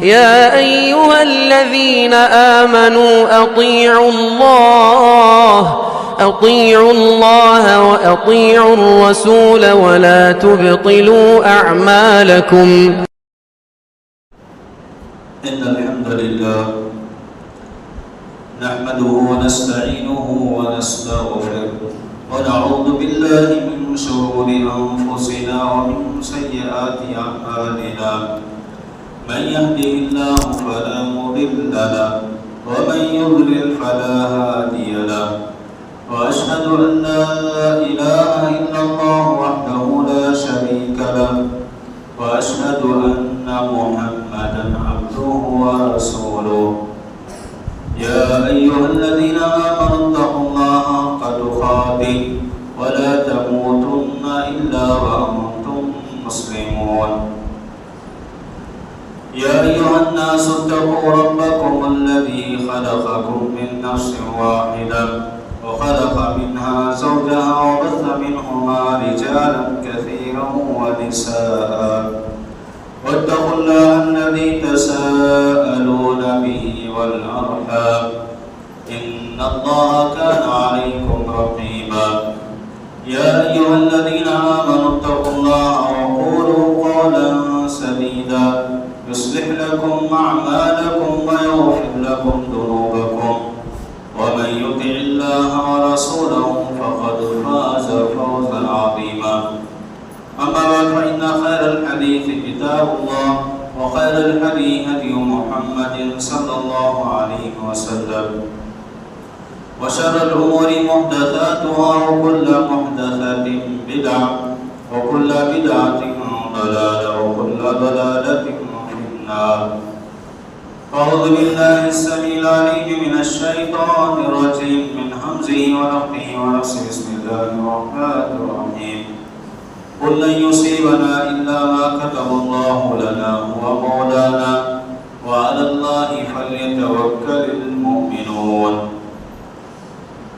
يا أيها الذين آمنوا أطيعوا الله وأطيعوا الرسول ولا تبطلوا أعمالكم. إن الحمد لله نحمده ونستعينه ونستغفره ونعوذ بالله من شرور أنفسنا ومن سيئات أعمالنا. من يهده الله فلا مضل له ومن يضلل فلا هادي له. وأشهد أن لا إله إلا الله وحده لا شريك له وأشهد أن محمدا عبده ورسوله. يا أيها الذين آمنوا اتقوا الله حق تقاته ولا تموتن إلا وأنتم مسلمون. يا أيها الناس اتقوا ربكم الذي خلقكم من نفس واحدة وخلق منها زوجها وبث منهما رجالا كثيرا ونساء. واتقوا الله الذي تساءلون به والأرحام إن الله كان عليكم رقيبا. يا أيها الذين آمنوا اتقوا الله وقولوا قولا سديدا يصلح لكم أعمالكم ويغفر لكم ذنوبكم ومن يطع الله ورسوله فقد فاز فوزا عظيما. أما بعد فإن خير الحديث كتاب الله وخير الهدي هدي محمد صلى الله عليه وسلم وشر الأمور محدثاتها وكل محدثة بدعة وكل بدعة ضلالة وكل ضلالة في النار. أعوذ بالله السميع العليم من الشيطان الرجيم من همزه ونفخه ونفسه. بسم الله الرحمن الرحيم. قل لن يصيبنا إلا ما كتب الله لنا هو مولانا وعلى الله فليتوكل المؤمنون.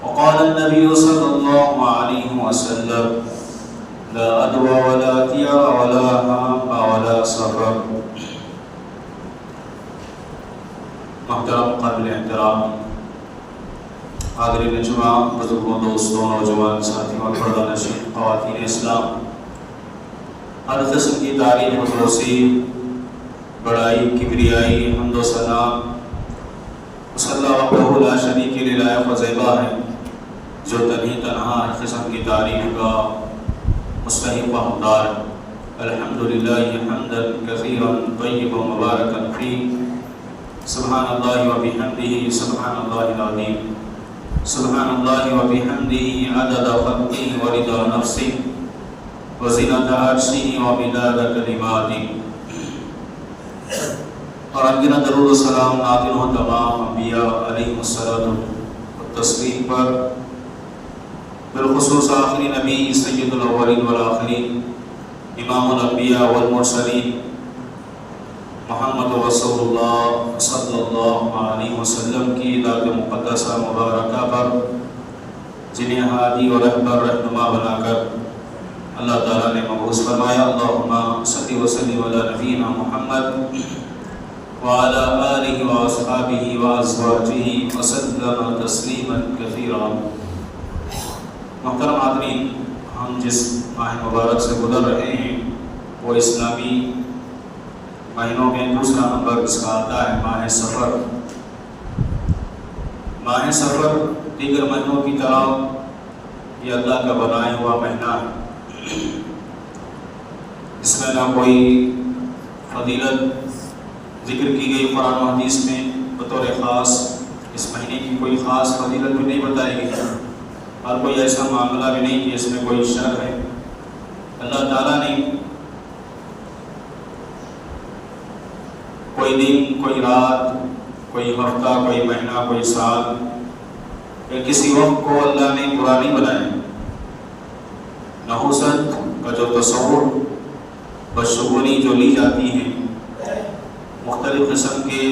وقال النبي صلى الله عليه وسلم لا أدوى ولا طير ولا هام ولا سفر. محترم قابل احترام حاضرین جمعہ، بزرگوں، دوستوں، نوجوان ساتھیوں اور پردہ نشین خواتین اسلام، ہر قسم کی تعریف و توصیف، بڑائی، کبریائی، حمد و ثنا اس اللہ وحدہ لا شریک له لائق و زیبا ہے جو تنہا ہر قسم کی تعریف کا مستحق و حقدار ہے. الحمدللہ حمدا کثیرا طیبا مبارکا فیہ. سبحان اللہ و بحمدہ سبحان اللہ العظیم. سبحان اللہ و بحمدہ عدد خلقہ و رضا نفسہ وزنۃ عرشہ و مداد کلماتہ. اور انگنہ درود و سلام نازل ہو تمام انبیاء علیہم الصلاۃ والتسلیم پر، بالخصوص آخری نبی سید الاولین والآخرین امام الانبیاء والمرسلین محمد رسول اللہ صلی اللہ علیہ وسلم کی ذات مقدسہ مبارکہ پر، جنہیں ہادی و رہبر رہنما بنا کر اللہ تعالیٰ نے مبعوث فرمایا. اللہم صلی وسلم علی نبینا محمد وعلى آلہ واصحابہ وازواجہ وسلم تسلیما کثیرا. محترم حاضرین، ہم جس ماہ مبارک سے گزر رہے ہیں وہ اسلامی مہینوں میں دوسرا نمبر اس کا آتا ہے ماہ سفر. ماہ سفر دیگر مہینوں کی طرح یہ اللہ کا بنایا ہوا مہینہ ہے. اس میں نہ کوئی فضیلت ذکر کی گئی قرآن و حدیث میں بطور خاص، اس مہینے کی کوئی خاص فضیلت بھی نہیں بتائی گئی اور کوئی ایسا معاملہ بھی نہیں کہ اس میں کوئی شر ہے. اللہ تعالیٰ نے کوئی دن، کوئی رات، کوئی ہفتہ، کوئی مہینہ، کوئی سال یا کسی وقت کو اللہ نے برا نہیں بنایا. نحوست کا جو تصور، بدشگونی جو لی جاتی ہے، مختلف قسم کے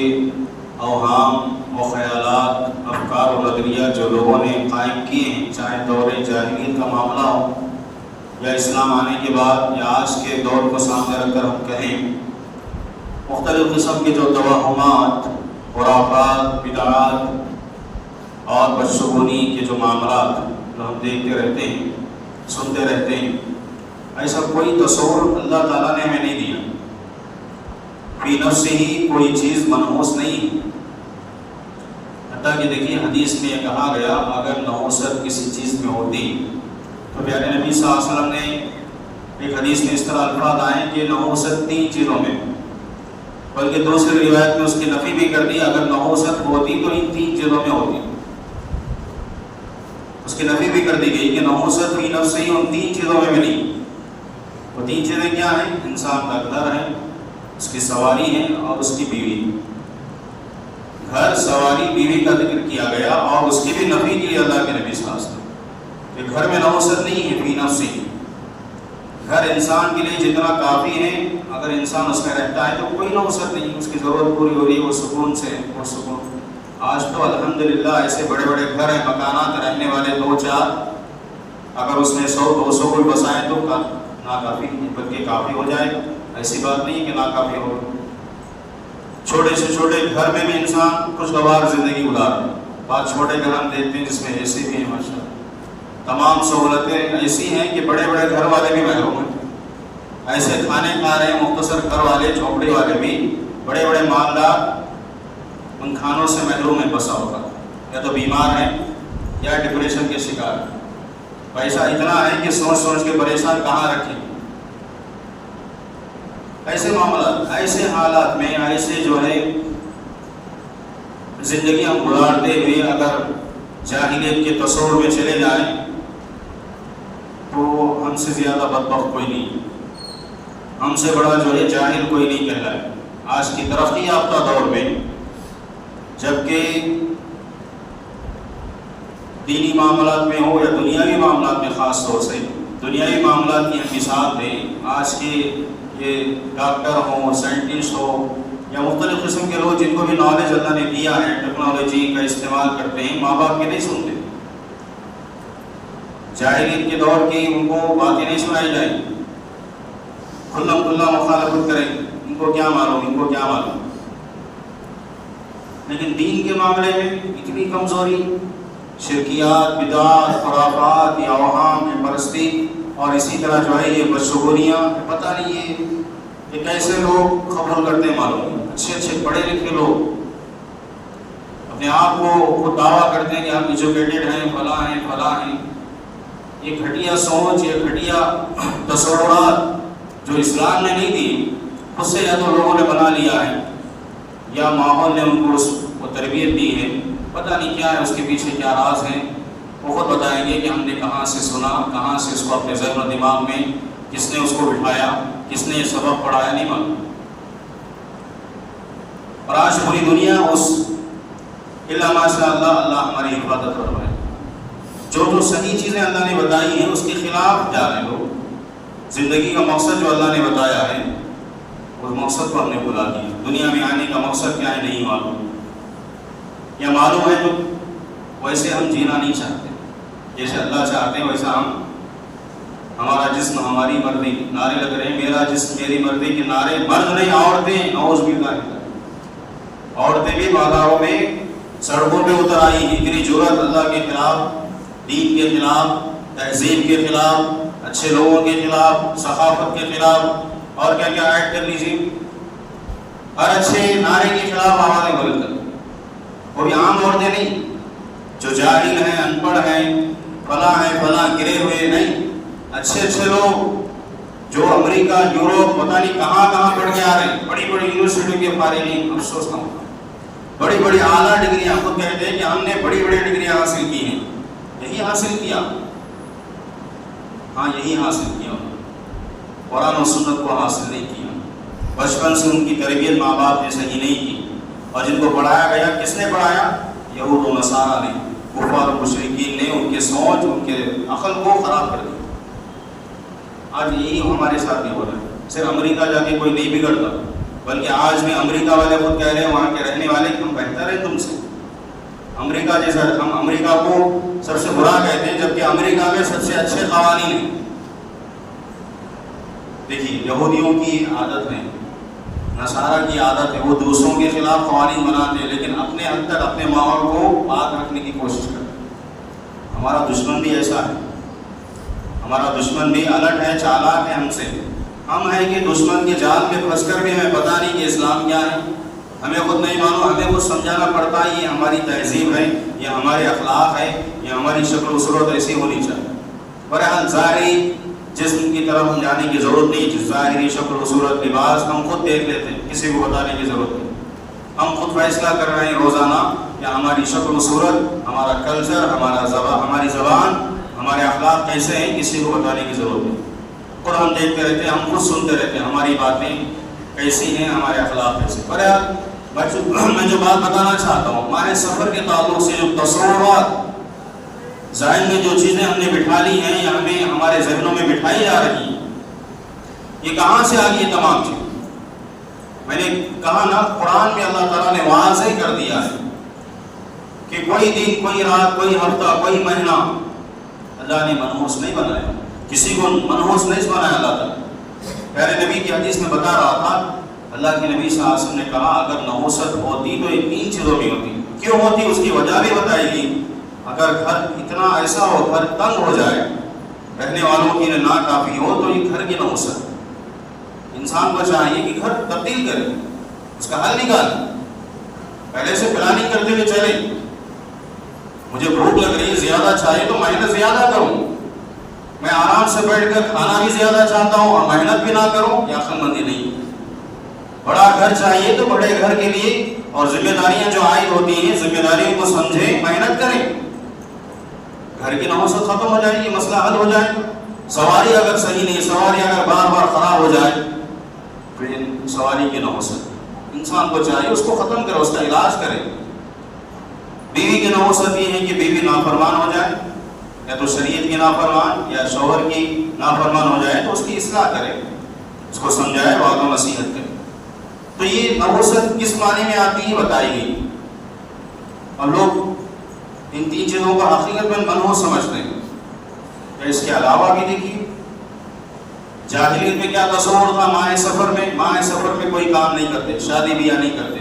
اوہام و خیالات، افکار و نظریات جو لوگوں نے قائم کیے ہیں، چاہے دور جاہلیت کا معاملہ ہو یا اسلام آنے کے بعد یا آج کے دور کو سامنے رکھ کر ہم کہیں، مختلف قسم کے جو توہمات، خرافات، بدعات اور بدشگونی کے جو معاملات جو ہم دیکھتے رہتے ہیں، سنتے رہتے ہیں، ایسا کوئی تصور اللہ تعالیٰ نے ہمیں نہیں دیا۔ فی نفس ہی کوئی چیز منحوس نہیں، حتیٰ کہ دیکھیے حدیث میں یہ کہا گیا اگر نحوست کسی چیز میں ہوتی تو پیارے نبی صلی اللہ علیہ وسلم نے ایک حدیث میں اس طرح الفاظ آئے کہ نحوست 3 چیزوں میں، بلکہ دوسری روایت میں اس کی نفی بھی کر دی، اگر نحوست ہوتی تو ان 3 چیزوں میں ہوتی، اس کی نفی بھی کر دی گئی کہ نحوست فی نفس ہی ان 3 چیزوں میں نہیں۔ وہ 3 چیزیں کیا ہیں؟ انسان کا گھر ہے، اس کی سواری ہے اور اس کی بیوی۔ گھر، سواری، بیوی کا ذکر کیا گیا اور اس کی بھی نفی کی اللہ کے نبی صلی اللہ علیہ وسلم کہ گھر میں نحوست نہیں ہے، فی نفس ہی۔ گھر انسان کے لیے جتنا کافی ہے، اگر انسان اس میں رہتا ہے تو کوئی نحوست نہیں، اس کی ضرورت پوری ہو رہی ہے، وہ سکون سے وہ سکون۔ آج تو الحمدللہ ایسے بڑے بڑے گھر ہیں، مکانات، رہنے والے 2-4، اگر اس میں 100-200 کوئی بسائیں تو ناکافی نہیں، بلکہ کافی ہو جائے، ایسی بات نہیں کہ ناکافی ہو۔ چھوٹے سے چھوٹے گھر میں بھی انسان خوشگوار زندگی گزار، بات چھوٹے گھر ہم دیکھتے ہیں جس میں اے سی بھی ہے ماشاءاللہ، تمام سہولتیں ایسی ہیں کہ بڑے بڑے گھر والے بھی محروم ہیں۔ ایسے کھانے کھا رہے ہیں مختصر گھر والے، جھونپڑی والے بھی، بڑے بڑے مالدار ان کھانوں سے محروم ہیں، بسا ہوگا یا تو بیمار ہیں یا ڈپریشن کے شکار ہیں۔ پیسہ اتنا ہے کہ سوچ سوچ کے پریشان کہاں رکھیں۔ ایسے معاملات، ایسے حالات میں، ایسے جو ہے زندگی ہم گزارتے ہوئے اگر جاہلیت کے تصور میں چلے جائیں تو ہم سے زیادہ بدبخت کوئی نہیں، ہم سے بڑا جو ہے جاہل کوئی نہیں کہلائے۔ آج کی ترقی یافتہ دور میں جبکہ دینی معاملات میں ہو یا دنیاوی معاملات میں، خاص طور سے دنیاوی معاملات کی ہم مثال دیں، آج کے یہ ڈاکٹر ہوں، سائنٹسٹ ہو یا مختلف قسم کے لوگ جن کو بھی نالج اللہ نے دیا ہے، ٹیکنالوجی کا استعمال کرتے ہیں، ماں باپ کے نہیں سنتے۔ جاہلیت کے دور کی ان کو باتیں نہیں سنائی جائیں، کھلا کھلا مخالفت کریں، ان کو کیا معلوم، ان کو کیا معلوم۔ لیکن دین کے معاملے میں اتنی کمزوری، شرکیات، بدعات، خرافات یا اوہام کی پرستی، اور اسی طرح جو ہے یہ بدشگونیاں، پتہ نہیں یہ کیسے لوگ قبول کرتے ہیں معلوم۔ اچھے اچھے پڑھے لکھے لوگ اپنے آپ کو خود دعویٰ کرتے ہیں کہ ہم ایجوکیٹڈ ہیں، فلاں ہیں، فلاں ہیں۔ یہ گھٹیا سوچ، یہ گھٹیا تصورات جو اسلام نے نہیں دی، اس سے یا تو لوگوں نے بنا لیا ہے یا ماحول نے ان کو اس کو تربیت دی ہے، پتہ نہیں کیا ہے اس کے پیچھے کیا راز ہیں۔ وہ خود بتائیں گے کہ ہم نے کہاں سے سنا، کہاں سے اس کو اپنے ذہن و دماغ میں کس نے اس کو بٹھایا، کس نے یہ سبق پڑھایا، نہیں معلوم۔ اور آج پوری دنیا اس اللہ ماشاء اللہ، اللہ ہماری حفاظت فرمائے، جو صحیح چیزیں اللہ نے بتائی ہیں اس کے خلاف جا رہے لوگ۔ زندگی کا مقصد جو اللہ نے بتایا ہے اس مقصد کو ہم نے بھلا دیا۔ دنیا میں آنے کا مقصد کیا ہے نہیں معلوم، یا معلوم ہے تو ویسے ہم جینا نہیں چاہتے، جیسے اللہ چاہتے ہیں ویسا ہمارا جسم ہماری مرضی، نعرے لگ رہے ہیں میرا جسم میری مرضی کے نعرے، مرد نہیں عورتیں، نعوذ باللہ، عورتیں بھی بازاروں میں سڑکوں پہ اتر آئی، اتنی جرأت اللہ کے خلاف، دین کے خلاف، تہذیب کے خلاف، اچھے لوگوں کے خلاف، ثقافت کے خلاف، اور کیا کیا ایڈ کر لیجیے، ہر اچھے نعرے کے خلاف آوازیں بلند کر۔ وہ بھی عام عورتیں نہیں جو جاہل ہیں، ان پڑھ ہیں، فلاں ہیں، فلاں گرے ہوئے نہیں، اچھے اچھے لوگ جو امریکہ، یوروپ، پتہ نہیں کہاں کہاں پڑھ کے آ رہے ہیں، بڑی بڑی یونیورسٹیوں کے فارغین، افسوس نہ ہوتا، بڑی بڑی اعلیٰ ڈگریاں، خود کہتے ہیں کہ ہم نے بڑی بڑی ڈگریاں حاصل کی ہیں۔ یہی حاصل کیا، ہاں یہی حاصل کیا، قرآن و سنت کو حاصل نہیں کیا۔ بچپن سے ان کی تربیت ماں باپ نے صحیح نہیں کی، اور جن کو پڑھایا گیا کس نے پڑھایا؟ یہود و نصارہ نے، کفار و مشرکین نے ان کے سوچ، ان کے عقل کو خراب کر دیا۔ آج یہی ہمارے ساتھ بھی ہو رہا ہے، صرف امریکہ جا کے کوئی نہیں بگڑتا، بلکہ آج میں امریکہ والے خود کہہ رہے ہیں، وہاں کے رہنے والے کہ ہم بہتر ہیں تم سے، امریکہ جیسا، ہم امریکہ کو سب سے برا کہتے ہیں جبکہ امریکہ میں سب سے اچھے قوانین ہیں۔ دیکھیے یہودیوں کی عادت ہے نصارہ کی عادت ہے، وہ دوسروں کے خلاف قوانین بناتے ہیں لیکن اپنے حد تک اپنے ماحول کو پاک رکھنے کی کوشش کرتے ہیں۔ ہمارا دشمن بھی ایسا ہے، ہمارا دشمن بھی الرٹ ہے، چالاک ہے ہم سے۔ ہم ہیں کہ دشمن کے جال میں پھنس کر بھی ہمیں پتہ نہیں کہ اسلام کیا ہے، ہمیں خود نہیں معلوم، ہمیں خود سمجھانا پڑتا ہے یہ ہماری تہذیب ہے، یہ ہمارے اخلاق ہے، یہ ہماری شکل و صورت ایسی ہونی چاہیے۔ بہرحال ظاہری جسم کی طرف ہم جانے کی ضرورت نہیں، ظاہری شکل و صورت لباس ہم خود دیکھ لیتے ہیں، کسی کو بتانے کی ضرورت نہیں۔ ہم خود فیصلہ کر رہے ہیں روزانہ کہ ہماری شکل و صورت، ہمارا کلچر، ہماری زبان، ہمارے اخلاق کیسے ہیں، کسی کو بتانے کی ضرورت نہیں۔ خود ہم دیکھتے رہتے ہیں، ہم خود سنتے رہتے ہیں ہماری باتیں کیسی ہیں، ہمارے اخلاق کیسے۔ بہرحال میں جو بات بتانا چاہتا ہوں، ہمارے سفر کے تعلق سے جو تصورات ذہن میں جو چیزیں ہم نے بٹھا لی ہیں یا ہمیں ہمارے ذہنوں میں بٹھائی جا رہی ہیں، یہ کہاں سے آ گئی یہ تمام چیز؟ میں نے کہا نا، قرآن میں اللہ تعالیٰ نے واضح کر دیا ہے کہ کوئی دن، کوئی رات، کوئی ہفتہ، کوئی مہینہ اللہ نے منحوس نہیں بنایا، کسی کو منحوس نہیں بنایا اللہ تعالیٰ۔ پیارے نبی کی حدیث میں بتا رہا تھا، اللہ کے نبی صلی اللہ علیہ وسلم نے کہا اگر نحوست ہوتی تو یہ 3 چیزوں میں ہوتی۔ کیوں ہوتی اس کی وجہ بھی بتائی گئی۔ اگر گھر اتنا ایسا ہو، گھر تنگ ہو جائے، رہنے والوں کی نا کافی ہو، تو یہ گھر کی نحوست۔ انسان کو چاہیے کہ گھر تبدیل کرے، اس کا حل نکالے، پہلے سے پلاننگ کرتے ہوئے چلے۔ مجھے بھوک لگ رہی ہے، زیادہ چاہیے تو محنت زیادہ کروں، میں آرام سے بیٹھ کر کھانا بھی زیادہ چاہتا ہوں اور محنت بھی نہ کروں، یہ عقل مندی نہیں۔ بڑا گھر چاہیے تو بڑے گھر کے لیے اور ذمہ داریاں جو عائد ہوتی ہیں، ذمہ داریوں کو سمجھیں، محنت کریں، گھر کی نحوست ختم ہو جائے گی، مسئلہ حل ہو جائے گا۔ سواری اگر صحیح نہیں، سواری اگر بار بار خراب ہو جائے، پھر سواری کی نحوست انسان کو چاہیے اس کو ختم کرے، اس کا علاج کرے۔ بیوی کی نحوست یہ ہے کہ بیوی نافرمان ہو جائے، یا تو شریعت کی نافرمان یا شوہر کی نافرمان ہو جائے تو اس کی اصلاح کرے، اس کو سمجھائے، وعظ و نصیحت کرے۔ تو یہ نحوست کس معنی میں آتی ہے بتائی گئی، اور لوگ ان 3 چیزوں کو حقیقت میں منحوس سمجھتے ہیں۔ تو اس کے علاوہ بھی دیکھیے جاہلیت میں کیا تصور تھا، ماہ سفر میں کوئی کام نہیں کرتے، شادی بیاہ نہیں کرتے۔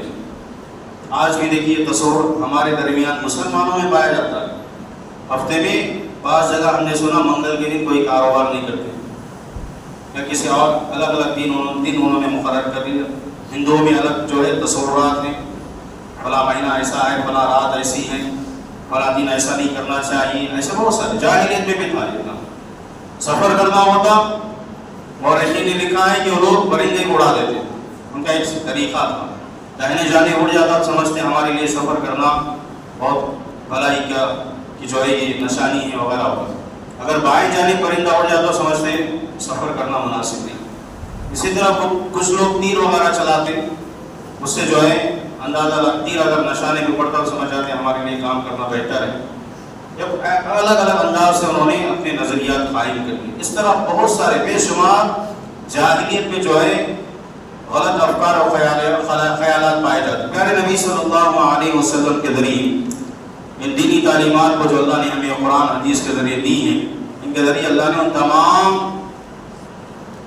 آج بھی دیکھیے تصور ہمارے درمیان مسلمانوں میں پایا جاتا ہے۔ ہفتے میں بعض جگہ ہم نے سنا منگل کے دن کوئی کاروبار نہیں کرتے، یا کسی اور الگ الگ دن انہوں نے مقرر کر دیا۔ ہندوؤں میں الگ جو ہے تصورات ہیں، فلاں مہینہ ایسا ہے، فلاں رات ایسی ہے، فلاں دن ایسا نہیں کرنا چاہیے، ایسے بہت سارے۔ جاہلیت میں بھی تھا، سفر کرنا ہوتا اور رہنے نے لکھا ہے کہ وہ لوگ پرندے کو اڑا دیتے، ان کا ایک طریقہ تھا، دہنے جانے اڑ جاتا، سمجھتے ہمارے لیے سفر کرنا بہت بھلائی کا کہ جو ہے یہ نشانی ہے وغیرہ وغیرہ۔ اگر بائیں جانے پرندہ اڑ جاتا سمجھتے سفر کرنا مناسب نہیں۔ اسی طرح کچھ لوگ تیر وغیرہ چلاتے، اس سے جو ہے اندازہ تیر اگر نشانے میں پڑتا تو سمجھ جاتے ہمارے لیے کام کرنا بہتر ہے۔ جب الگ الگ انداز سے انہوں نے اپنے نظریات قائم کر دیے۔ اس طرح بہت سارے بے شمار جاہلیت میں جو ہے غلط افکار اور خیالات پائے جاتے ہیں۔ پیارے نبی صلی اللہ علیہ وسلم کے ذریعے ان دینی تعلیمات کو جو اللہ نے ہمیں قرآن حدیث کے ذریعے دی ہیں، ان کے ذریعے اللہ نے ان تمام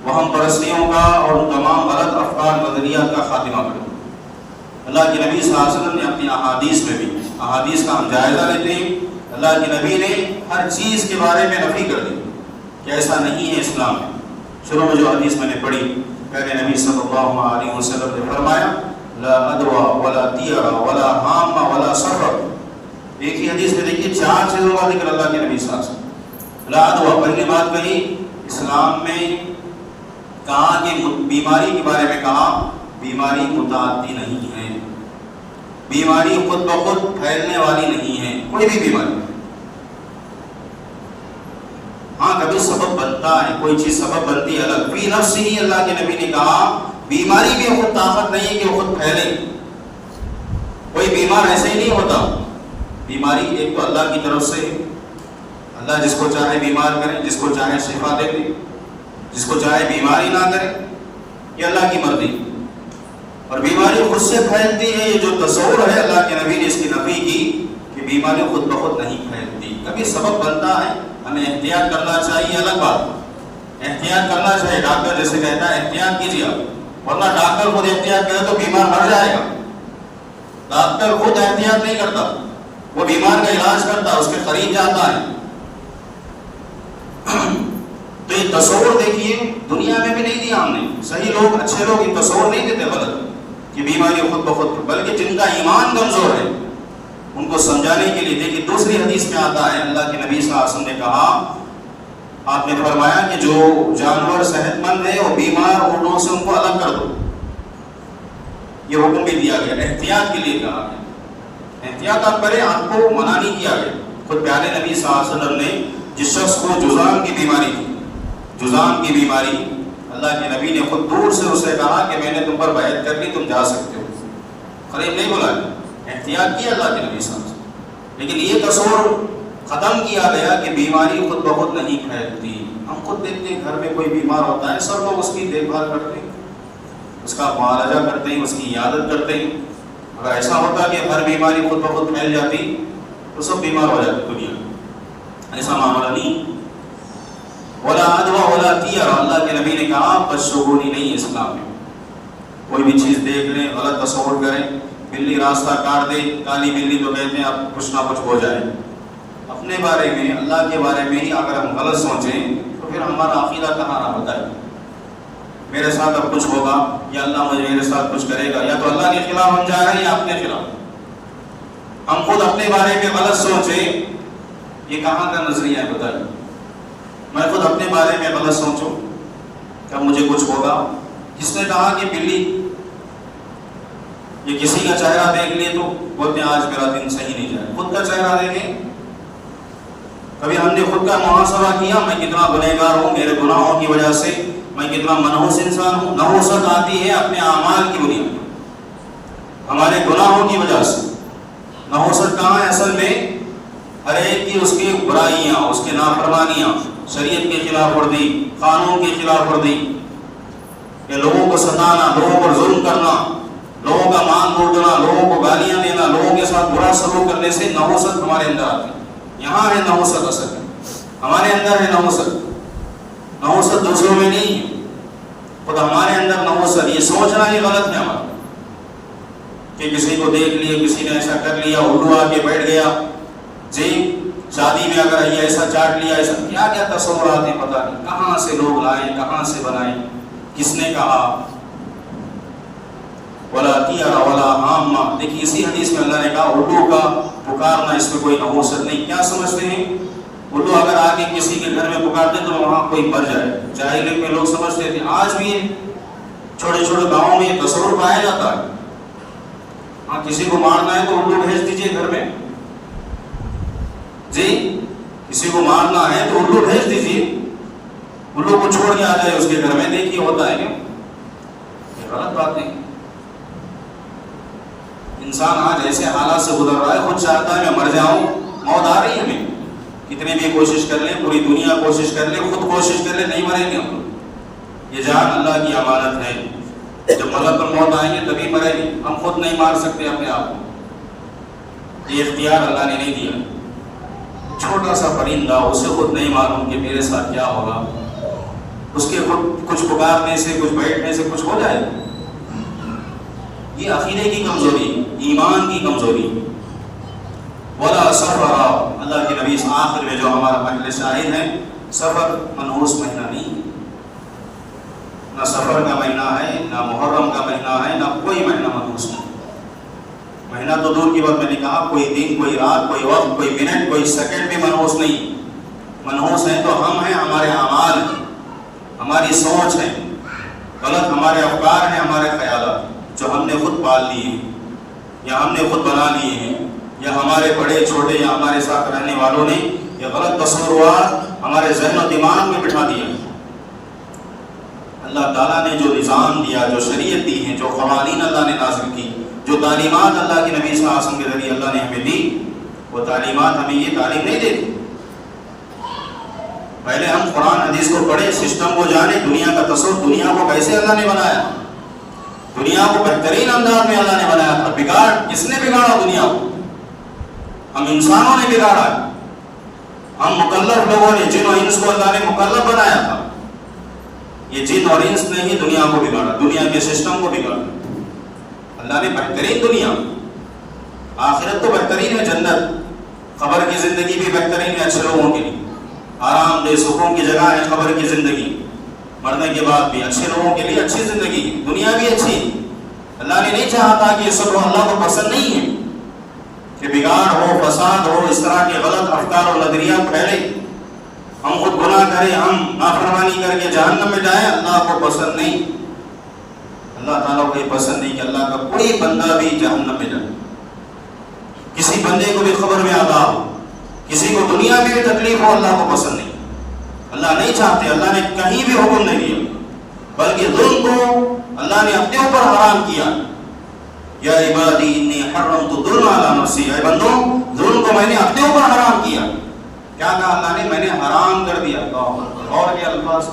وہم پرستیوں کا اور ان تمام غلط افکار نظریات کا خاتمہ کر دیا۔ اللہ کے نبی صلی اللہ علیہ وسلم نے اپنی احادیث میں بھی، احادیث کا ہم جائزہ لیتے ہیں، اللہ کے نبی نے ہر چیز کے بارے میں نفی کر دی کہ ایسا نہیں ہے اسلام میں۔ شروع میں جو حدیث میں نے پڑھی، پیارے نبی صلی اللہ علیہ وسلم نے فرمایا لا ادوا ولا طیرا ولا حام ولا سفر۔ ایک ہی حدیث میں دیکھیے 4 چیزوں کا ذکر اللہ کے نبی صلی اللہ علیہ وسلم۔ لا ادوا، پہلی بات کہی اسلام میں کہا کہ بیماری کے بارے میں کہا بیماری متعدی نہیں ہے، بیماری خود بخود پھیلنے والی نہیں ہے، کوئی بھی بیماری۔ ہاں کبھی سبب بنتا ہے، کوئی چیز سبب بنتی ہے الگ، فی نفس ہی اللہ کے نبی نے کہا بیماری بھی خود طاقت نہیں ہے کہ وہ خود پھیلے، کوئی بیمار ایسے ہی نہیں ہوتا۔ بیماری ایک تو اللہ کی طرف سے، اللہ جس کو چاہے بیمار کرے، جس کو چاہے شفا دے دے، جس کو چاہے بیماری نہ کرے، یہ اللہ کی مرضی۔ اور بیماری خود سے پھیلتی ہے، یہ جو تصور ہے اللہ کے نبی نے اس کی نفی کی کہ بیماری خود بخود نہیں پھیلتی، کبھی سبب بنتا ہے، ہمیں احتیاط کرنا چاہیے، الگ بات احتیاط کرنا چاہیے، ڈاکٹر جیسے کہتا ہے احتیاط کیجیے آپ، ورنہ ڈاکٹر خود احتیاط کرے تو بیمار مر جائے گا. ڈاکٹر خود احتیاط نہیں کرتا, وہ بیمار کا علاج کرتا ہے, اس کے قریب جاتا ہے. تو یہ تصور دیکھیے دنیا میں بھی نہیں دیا ہم نے. صحیح لوگ, اچھے لوگ یہ تصور نہیں دیتے غلط کہ بیماری خود بخود, بلکہ جن کا ایمان کمزور ہے ان کو سمجھانے کے لیے. دیکھیے دوسری حدیث میں آتا ہے, اللہ کے نبی صلی اللہ علیہ وسلم نے کہا, آپ نے فرمایا کہ جو جانور صحت مند ہے اور بیمار اونٹوں سے ان کو الگ کر دو. یہ حکم بھی دیا گیا, احتیاط کے لیے کہا گیا. احتیاط آپ کریں, آپ کو منع نہیں کیا گیا. خود پیارے نبی صلی اللہ علیہ وسلم نے جس شخص کو جذام کی بیماری تھی, جذام کی بیماری, اللہ کے نبی نے خود دور سے اسے کہا کہ میں نے تم پر بیعت کر لی, تم جا سکتے ہو. قریب نہیں بلایا, احتیاط کیا اللہ کے نبی صلی اللہ علیہ وسلم. لیکن یہ تصور ختم کیا گیا کہ بیماری خود بخود نہیں پھیلتی. ہم خود دیکھتے ہیں گھر میں کوئی بیمار ہوتا ہے, سب لوگ اس کی دیکھ بھال کرتے ہیں, اس کا معالجہ کرتے ہیں, اس کی عیادت کرتے ہیں. اگر ایسا ہوتا کہ ہر بیماری خود بخود پھیل جاتی تو سب بیمار ہو جاتے دنیا میں. ایسا معاملہ نہیں. ولا عدوى ولا طير, اللہ کے نبی نے کہا بدشگونی نہیں ہے اسلام میں. کوئی بھی چیز دیکھ لیں, غلط تصور کریں, بلی راستہ کاٹ دے, کالی بلی تو کہتے ہیں اب کچھ نہ کچھ ہو جائے. اپنے بارے میں, اللہ کے بارے میں ہی اگر ہم غلط سوچیں تو پھر ہمارا عقیدہ کہاں رہا بتائیں. میرے ساتھ اب کچھ ہوگا یا اللہ مجھے میرے ساتھ کچھ کرے گا, یا تو اللہ کے خلاف ہم جا رہے ہیں یا اپنے خلاف. ہم خود اپنے بارے میں غلط سوچیں, یہ کہاں کا نظریہ ہے بتائیں. میں خود اپنے بارے میں غلط سوچوں کہ مجھے کچھ ہوگا. کس نے کہا کہ بلی یہ کسی کا چہرہ دیکھ لیے تو بولتے ہیں آج میرا دن صحیح نہیں جائے. خود کا چہرہ دیکھیں. کبھی ہم نے خود کا محاسبہ کیا, میں کتنا گنہگار ہوں, میرے گناہوں کی وجہ سے میں کتنا منحوس انسان ہوں. نحوست آتی ہے اپنے اعمال کی بنیاد پر, ہمارے گناہوں کی وجہ سے. نحوست کہاں ہے اصل میں؟ ہر ایک کی اس کی برائیاں, اس کی نافرمانیاں, شریعت کے خلاف ورزی, قانون کے خلاف ورزی, کہ لوگوں کو ستانا, لوگوں پر ظلم کرنا, لوگوں کا مان لوٹنا, لوگوں کو گالیاں دینا, لوگوں کے ساتھ برا سلوک کرنے سے نحوست ہمارے اندر آتی ہے. یہاں ہے نحوست, اصل ہے ہمارے اندر ہے نحوست. نحوست دوسروں میں نہیں ہے, خود ہمارے اندر نحوست. یہ سوچنا ہی غلط ہے ہمارا کہ کسی کو دیکھ لیے, کسی نے ایسا کر لیا, الو آ کے بیٹھ گیا جی, شادی میں اگر یہ ایسا چاٹ لیا, ایسا کیا کیا تصورات ہیں پتہ نہیں کہاں سے لوگ لائیں, کہاں سے بنائیں, کس نے کہا. ولا طير ولا عامہ. دیکھیے اسی حدیث میں اللہ نے کہا الو کا پکارنا, اس میں کوئی نحوست نہیں. کیا سمجھتے ہیں الو اگر آ کے کسی کے گھر میں پکارتے تو وہاں کوئی مر جائے. جاہلیت میں لوگ سمجھتے تھے, آج بھی چھوٹے چھوٹے گاؤں میں تصور پایا جاتا ہے. ہاں کسی کو مارنا ہے تو الو بھیج دیجیے گھر میں جی, کسی کو مارنا ہے تو الو بھیج دیجیے, الو کو چھوڑ کے آ جائے اس کے گھر میں. دیکھیے ہوتا ہے کیا, یہ غلط بات نہیں. انسان آج ایسے حالات سے گزر رہا ہے, خود چاہتا ہے میں مر جاؤں, موت آ رہی ہے ہمیں, کتنی بھی کوشش کر لیں, پوری دنیا کوشش کر لے, خود کوشش کر لے, نہیں مریں گے ہم لوگ. یہ جان اللہ کی امانت ہے, جب ملک الموت آئیں گے تبھی مریں گے. ہم خود نہیں مار سکتے اپنے آپ کو, یہ اختیار اللہ نے نہیں دیا. چھوٹا سا پرندہ, اسے خود نہیں معلوم کہ میرے ساتھ کیا ہوگا, اس کے خود کچھ پکارنے سے, کچھ بیٹھنے سے کچھ ہو جائے. یہ عقیدے کی کمزوری, ایمان کی کمزوری. ولا سفر, اللہ کے نبی آخر میں جو ہمارا محل شاہد ہے, سفر منحوس مہینہ نہیں, نہ سفر کا مہینہ ہے, نہ محرم کا مہینہ ہے, نہ کوئی مہینہ منحوس نہیں. مہینہ تو دور کی بات, میں نے کہا کوئی دن, کوئی رات, کوئی وقت, کوئی منٹ, کوئی سیکنڈ بھی منحوس نہیں. منحوس ہیں تو ہم ہیں, ہمارے اعمال ہیں, ہماری سوچ ہے, غلط ہمارے افکار ہیں, ہمارے خیالات جو ہم نے خود پال لیے ہیں یا ہم نے خود بنا لیے ہیں, یا ہمارے بڑے چھوٹے یا ہمارے ساتھ رہنے والوں نے یہ غلط تصورات ہمارے ذہن و دماغ میں بٹھا دیا. اللہ تعالیٰ نے جو نظام دیا, جو شریعت دی ہے, جو قوانین اللہ نے نازل کی, جو تعلیمات اللہ کے نبی صلی اللہ علیہ وسلم کے ذریعے اللہ نے ہمیں دی, وہ تعلیمات ہمیں یہ تعلیم نہیں دیتی. پہلے ہم قرآن حدیث کو پڑھیں, سسٹم کو جانیں, دنیا کا تصور, دنیا کو کیسے اللہ نے بنایا, دنیا کو بہترین انداز میں اللہ نے بنایا تھا. بگاڑ کس نے بگاڑا دنیا کو؟ ہم انسانوں نے بگاڑا ہے. ہم مکلف لوگوں نے, جن و انس کو اللہ نے مکلف بنایا تھا, یہ جن اور انس نے ہی دنیا کو بگاڑا، دنیا کے سسٹم کو بگاڑا۔ اللہ نے بہترین دنیا، آخرت تو بہترین ہے، جنت، قبر کی زندگی بھی بہترین ہے اچھے لوگوں کے لیے، آرام دہ سکون کی جگہ ہے قبر کی زندگی، مرنے کے بعد بھی اچھے لوگوں کے لیے اچھی زندگی، دنیا بھی اچھی۔ اللہ نے نہیں چاہا تھا کہ یہ سب اللہ کو پسند نہیں ہے کہ بگاڑ ہو، فساد ہو، اس طرح کے غلط افکار اور نظریات پھیلے، ہم خود گناہ کریں، ہم نافرمانی کر کے جہنم میں جائیں۔ اللہ کو پسند نہیں، اللہ تعالیٰ کو یہ پسند نہیں کہ اللہ کا کوئی بندہ بھی جہنم میں جائے، کسی بندے کو بھی خبر میں عذاب ہو، کسی کو دنیا میں بھی تکلیف ہو، اللہ کو پسند نہیں، اللہ نہیں چاہتے۔ اللہ نے کہیں بھی حکم نہیں دیا، بلکہ ظلم کو اللہ نے اپنے اوپر حرام کیا۔ یا عبادی انی حرمت الظلم علی نفسی، اے بندو ظلم کو میں نے اپنے اوپر حرام کیا۔ کیا کہا اللہ نے؟ میں نے حرام کر دیا۔ اور کیا الفاظ،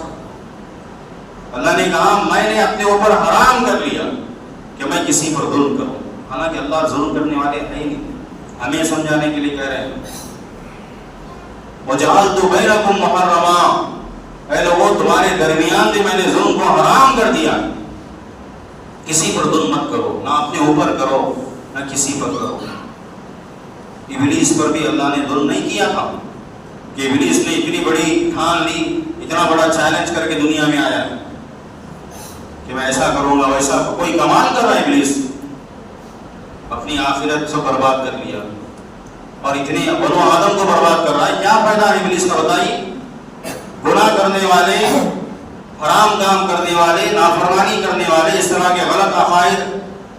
اللہ نے کہا میں نے اپنے اوپر حرام کر لیا کہ میں کسی پر ظلم کروں، حالانکہ اللہ ظلم کرنے والے ہیں ہی نہیں، ہمیں سمجھانے کے لیے کہہ رہے ہیں وَجَعَلْتُ بَيْنَكُمْ مُحَرَّمًا، اے لوگوں تمہارے درمیان بھی میں نے ظلم کو حرام کر دیا، کسی پر ظلم مت کرو، نہ اپنے اوپر کرو نہ کسی پر کرو۔ ابلیس پر بھی اللہ نے ظلم نہیں کیا تھا کہ ابلیس نے اتنی بڑی ٹھان لی، اتنا بڑا چیلنج کر کے دنیا میں آیا کہ میں ایسا کروں گا ویسا، کوئی کمال کر رہا ہے ابلیس، اپنی آخرت سے برباد کر لیا اور اتنے بنو آدم کو برباد کر رہا ہے۔ کیا فائدہ ہے ابلیس کا بتائیے؟ گناہ کرنے والے، حرام کام کرنے والے، نافرمانی کرنے والے، اس طرح کے غلط عقائد،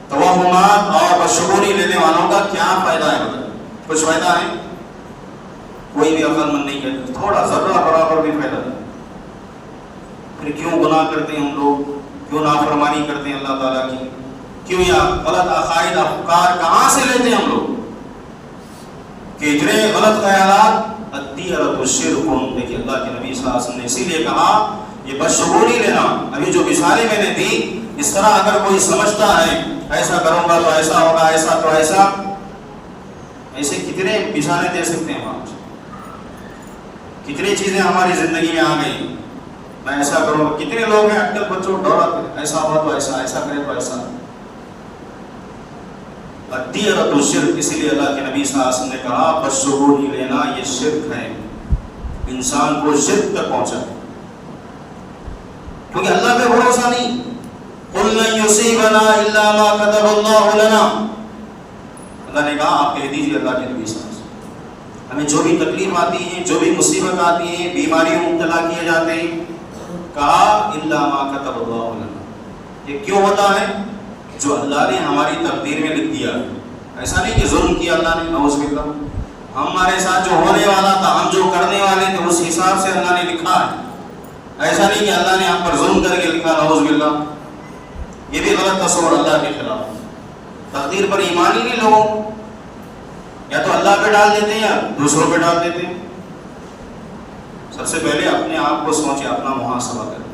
توہمات اور بدشگونی لینے والوں کا کیا فائدہ ہے؟ بتائیے کچھ فائدہ ہے؟ کوئی بھی عقل مند نہیں کہتا، تھوڑا ذرہ برابر بھی فائدہ نہیں۔ پھر کیوں گناہ کرتے ہیں ہم لوگ، کیوں نافرمانی کرتے ہیں اللہ تعالیٰ کی، کیوں یہ غلط عقائد افکار کہاں سے لیتے ہیں ہم لوگ کہ اتنے غلط خیالات؟ الطیرۃ الشرک، دیکھیے اللہ کے نبی صلی اللہ علیہ وسلم نے اسی لیے کہا یہ بدشگونی لینا، ابھی جو مثالیں میں نے دی، اس طرح اگر کوئی سمجھتا ہے ایسا کروں گا تو ایسا ہوگا، ایسا تو ایسا، ایسے کتنے مثالیں دے سکتے ہیں آج، کتنی چیزیں ہماری زندگی میں آ گئی، میں ایسا کروں گا۔ کتنے لوگ ہیں آج کل بچوں کو ڈراتے، ایسا ہوا تو ایسا، ایسا کرے تو ایسا۔ الطیرۃ الشرک، اسی لیے اللہ کے نبی صلی اللہ علیہ وسلم نے کہا بدشگونی لینا یہ شرک ہے، انسان کو شرک تک پہنچا، کیونکہ اللہ پہ بھروسہ نہیں۔ قُلْ لَن يُصِيبَنَا إِلَّا مَا كَتَبَ اللَّهُ لَنَا، اللہ نے کہا آپ کہہ دیجیے اللہ کے نبی صلی اللہ علیہ وسلم، ہمیں جو بھی تکلیف آتی ہے، جو بھی مصیبت آتی ہے، بیماریوں میں مبتلا کیے جاتے ہیں، کہا إِلَّا مَا كَتَبَ اللَّهُ لَنَا، یہ کیوں ہوتا ہے؟ جو اللہ نے ہماری تقدیر میں لکھ دیا، ایسا نہیں کہ ظلم کیا اللہ نے، نعوذ باللہ، ہمارے ساتھ جو ہونے والا تھا، ہم جو کرنے والے تھے اس حساب سے اللہ نے لکھا ہے، ایسا نہیں کہ اللہ نے ہم پر ظلم کر کے لکھا، نعوذ باللہ، یہ بھی غلط تصور اللہ کے خلاف۔ تقدیر پر ایمان ہی نہیں لوگوں، یا تو اللہ پہ ڈال دیتے ہیں یا دوسروں پہ ڈال دیتے ہیں۔ سب سے پہلے اپنے آپ کو سوچے، اپنا محاسبہ کریں۔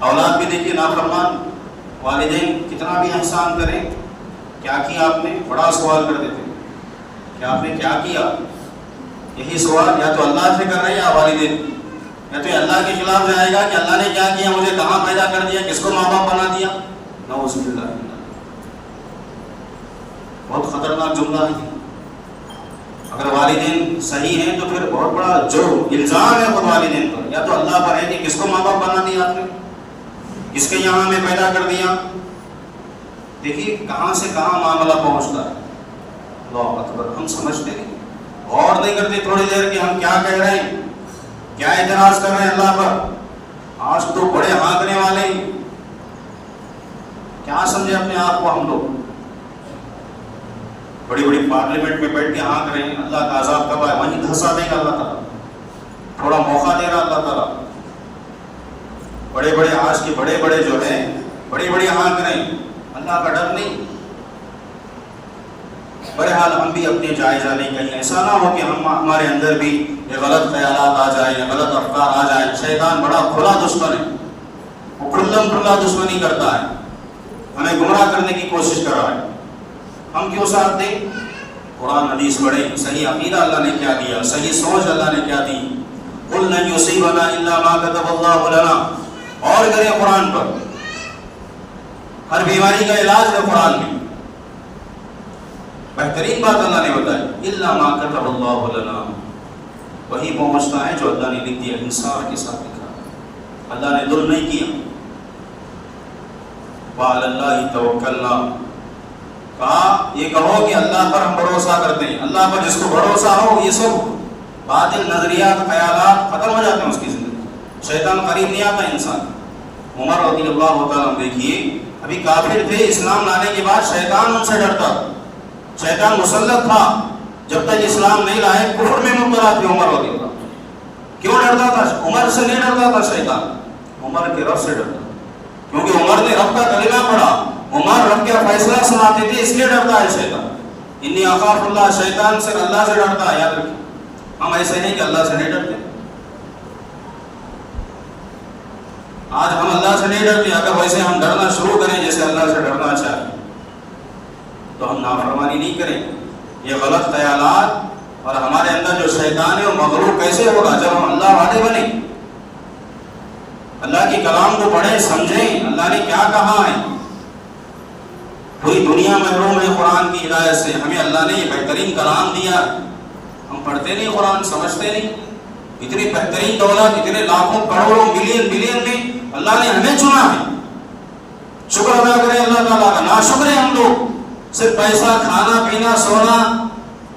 اولاد بھی دیکھیے نافرمان، والدین کتنا بھی احسان کریں، کیا کیا آپ نے؟ بڑا سوال کر دیتے ہیں کہ آپ نے کیا کیا؟ یہی سوال یا تو اللہ سے کر رہے ہیں یا والدین، یا تو اللہ کے خلاف جائے گا کہ اللہ نے کیا کیا، مجھے کہاں پیدا کر دیا، کس کو ماں باپ بنا دیا، نعوذ باللہ۔ بہت خطرناک جملہ ہے۔ اگر والدین صحیح ہیں تو پھر بہت بڑا جرم، الزام ہے خود والدین پر، یا تو اللہ پر ہے کہ کس کو ماں باپ بنا دیا آپ نے، کس کے یہاں میں پیدا کر دیا۔ دیکھیے کہاں سے کہاں معاملہ پہنچتا ہے، اللہ اکبر۔ ہم سمجھتے نہیں، غور نہیں کرتے تھوڑی دیر کہ ہم کیا کہہ رہے ہیں، کیا اعتراض کر رہے ہیں اللہ پر۔ آج تو بڑے ہانکنے والے ہیں، کیا سمجھے اپنے آپ کو ہم لوگ، بڑی بڑی پارلیمنٹ میں بیٹھ کے ہانک رہے ہیں، اللہ کا عذاب کب آئے، وہیں دھسا دے گا اللہ تعالیٰ، تھوڑا موقع دے رہا اللہ تعالیٰ۔ بڑے بڑے آج کے بڑے بڑے جو ہیں بڑی بڑی ہانک رہے ہیں، اللہ کا ڈر نہیں۔ بہرحال ہم بھی اپنے جائزہ نہیں، کہیں ایسا نہ ہو کہ ہمارے اندر بھی یہ غلط خیالات آ جائیں، غلط افکار آ جائیں۔ شیطان بڑا کھلا دشمن ہے، وہ کھلم کھلا دشمنی کرتا ہے، ہمیں گمراہ کرنے کی کوشش کر رہا ہے۔ ہم کیوں ساتھ دیں؟ قرآن حدیث پڑھیں، صحیح عقیدہ اللہ نے کیا دیا، صحیح سوچ اللہ نے کیا دی، قل لن يصيبنا الا ما كتب الله لنا. اور کریں قرآن پر. ہر بیماری کا علاج ہے قرآن میں. بہترین بات اللہ نے بتائی الا ما كتب الله لنا. وہی پہنچتا ہے جو اللہ نے لکھ دیا, انصاف کے ساتھ لکھا. اللہ نے ظلم نہیں کیا. وعلى الله توکلنا. کہا یہ کہو کہ اللہ پر ہم بھروسہ کرتے ہیں. اللہ پر جس کو بھروسہ ہو یہ سب باطل نظریات خیالات ختم ہو جاتے ہیں اس کی زندگی. شیطان قریب نہیں آتا انسان. عمر رضی اللہ تعالیٰ دیکھیے ابھی کافر تھے, اسلام لانے کے بعد شیطان ان سے ڈرتا. شیطان مسلط تھا جب تک اسلام نہیں لائے, کفر میں مبتلا تھے عمر رضی اللہ. کیوں ڈرتا تھا؟ عمر سے نہیں ڈرتا تھا شیطان, عمر کے رب سے ڈرتا, کیونکہ عمر نے رب کا کلمہ پڑھا. عمر رب کا فیصلہ سناتے تھے, اس لیے ڈرتا ہے شیطان. انی اخاف اللہ, شیطان سے اللہ سے ڈرتا ہے. یاد رکھیں ہم ایسے نہیں کہ اللہ سے نہیں ڈرتے. آج ہم اللہ سے نہیں ڈرتے. اگر ویسے ہم ڈرنا شروع کریں جیسے اللہ سے ڈرنا چاہے تو ہم نافرمانی نہیں کریں. یہ غلط خیالات اور ہمارے اندر جو شیطان ہے وہ مغلوب کیسے ہوگا جب ہم اللہ والے بنیں, اللہ کے کلام کو پڑھیں سمجھیں اللہ نے کیا کہا ہے. پوری دنیا محروم ہے قرآن کی ہدایت سے. ہمیں اللہ نے یہ بہترین کلام دیا, ہم پڑھتے نہیں قرآن, سمجھتے نہیں. اتنی بہترین دولت, اتنے لاکھوں کروڑوں ملین بلین میں اللہ نے ہمیں چنا ہے. شکر ادا کریں اللہ تعالیٰ کا. ناشکر ہیں ہم لوگ, صرف پیسہ کھانا پینا سونا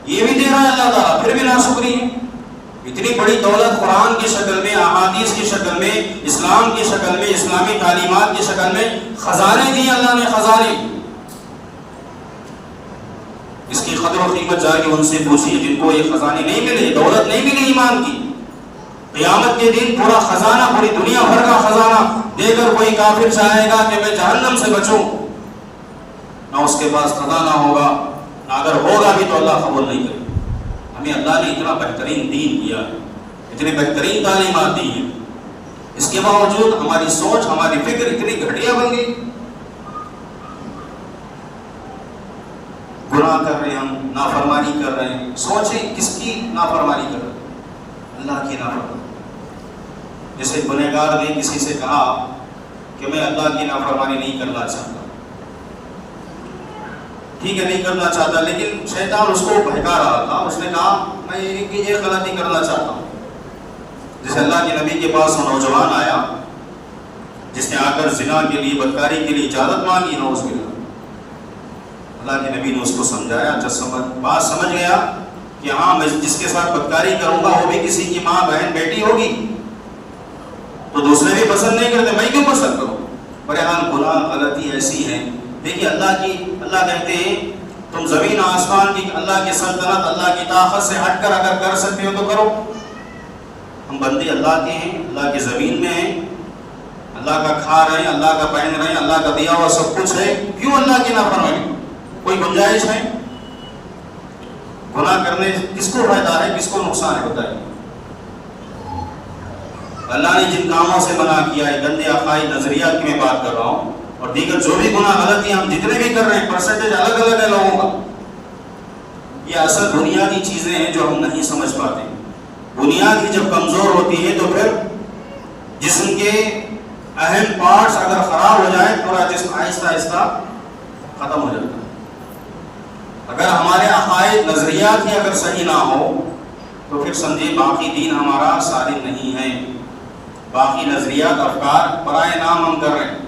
یہ بھی دے رہا ہے اللہ تعالیٰ, پھر بھی ناشکری ہے. اتنی بڑی دولت قرآن کی شکل میں, احادیث کی شکل میں, اسلام کی شکل میں, اسلامی تعلیمات کی شکل میں خزانے دی اللہ نے, خزانے. اس کی قدر و قیمت جا کے ان سے پوچھیے جن کو یہ خزانے نہیں ملے, دولت نہیں ملی ایمان کی. قیامت کے دن پورا خزانہ, پوری دنیا بھر کا خزانہ دے کر کوئی کافر چاہے گا کہ میں جہنم سے بچوں, نہ اس کے پاس خزانہ ہوگا, نہ اگر ہوگا بھی تو اللہ قبول نہیں کرے. ہمیں اللہ نے اتنا بہترین دین دیا ہے, اتنی بہترین تعلیمات دی ہیں, اس کے باوجود ہماری سوچ ہماری فکر اتنی گھٹیا بن گئی. گناہ کر رہے ہیں ہم, نافرمانی کر رہے ہیں. سوچیں کس کی نافرمانی کر رہے ہیں؟ اللہ کی نافرمانی. جیسے گنہگار نے کسی سے کہا کہ میں اللہ کی نافرمانی نہیں کرنا چاہتا, ٹھیک ہے نہیں کرنا چاہتا, لیکن شیطان اس کو بہکا رہا تھا. اس نے کہا میں یہ غلطی کرنا چاہتا ہوں. جیسے اللہ کے نبی کے پاس وہ نوجوان آیا جس نے آ کر زنا کے لیے, بدکاری کے لیے اجازت مانگی, نعوذ باللہ. اللہ کے نبی نے اس کو سمجھایا. جب بات سمجھ گیا کہ ہاں میں جس کے ساتھ بدکاری کروں گا وہ بھی کسی کی ماں بہن بیٹی ہوگی, تو دوسرے بھی پسند نہیں کرتے, میں کیوں پسند کروں. بہرحال گناہ غلطی ایسی ہے. دیکھیے اللہ کہتے ہیں تم زمین آسمان کی, اللہ کی سلطنت اللہ کی طاقت سے ہٹ کر اگر کر سکتے ہو تو کرو. ہم بندے اللہ کے ہیں, اللہ کی زمین میں ہیں, اللہ کا کھا رہے ہیں, اللہ کا پہن رہے ہیں, اللہ کا دیا ہوا سب کچھ ہے, کیوں اللہ کی نافرمانی؟ کوئی گنجائش ہے؟ گناہ کرنے کس کو فائدہ ہے, کس کو نقصان ہے بتائیے. اللہ نے جن کاموں سے منع کیا ہے, گندے عقائد نظریات کی میں بات کر رہا ہوں, اور دیگر جو بھی گناہ غلطی ہم جتنے بھی کر رہے ہیں پرسنٹیج الگ الگ ہے لوگوں کا. یہ اصل بنیادی چیزیں ہیں جو ہم نہیں سمجھ پاتے. بنیاد ہی جب کمزور ہوتی ہے تو پھر جسم کے اہم پارٹس اگر خراب ہو جائیں پورا جسم آہستہ آہستہ ختم ہو جاتا ہے. اگر ہمارے عقائد نظریات ہی اگر صحیح نہ ہو تو پھر سمجھے باقی دین ہمارا سالم نہیں ہے. باقی نظریات افکار برائے نام ہم کر رہے ہیں,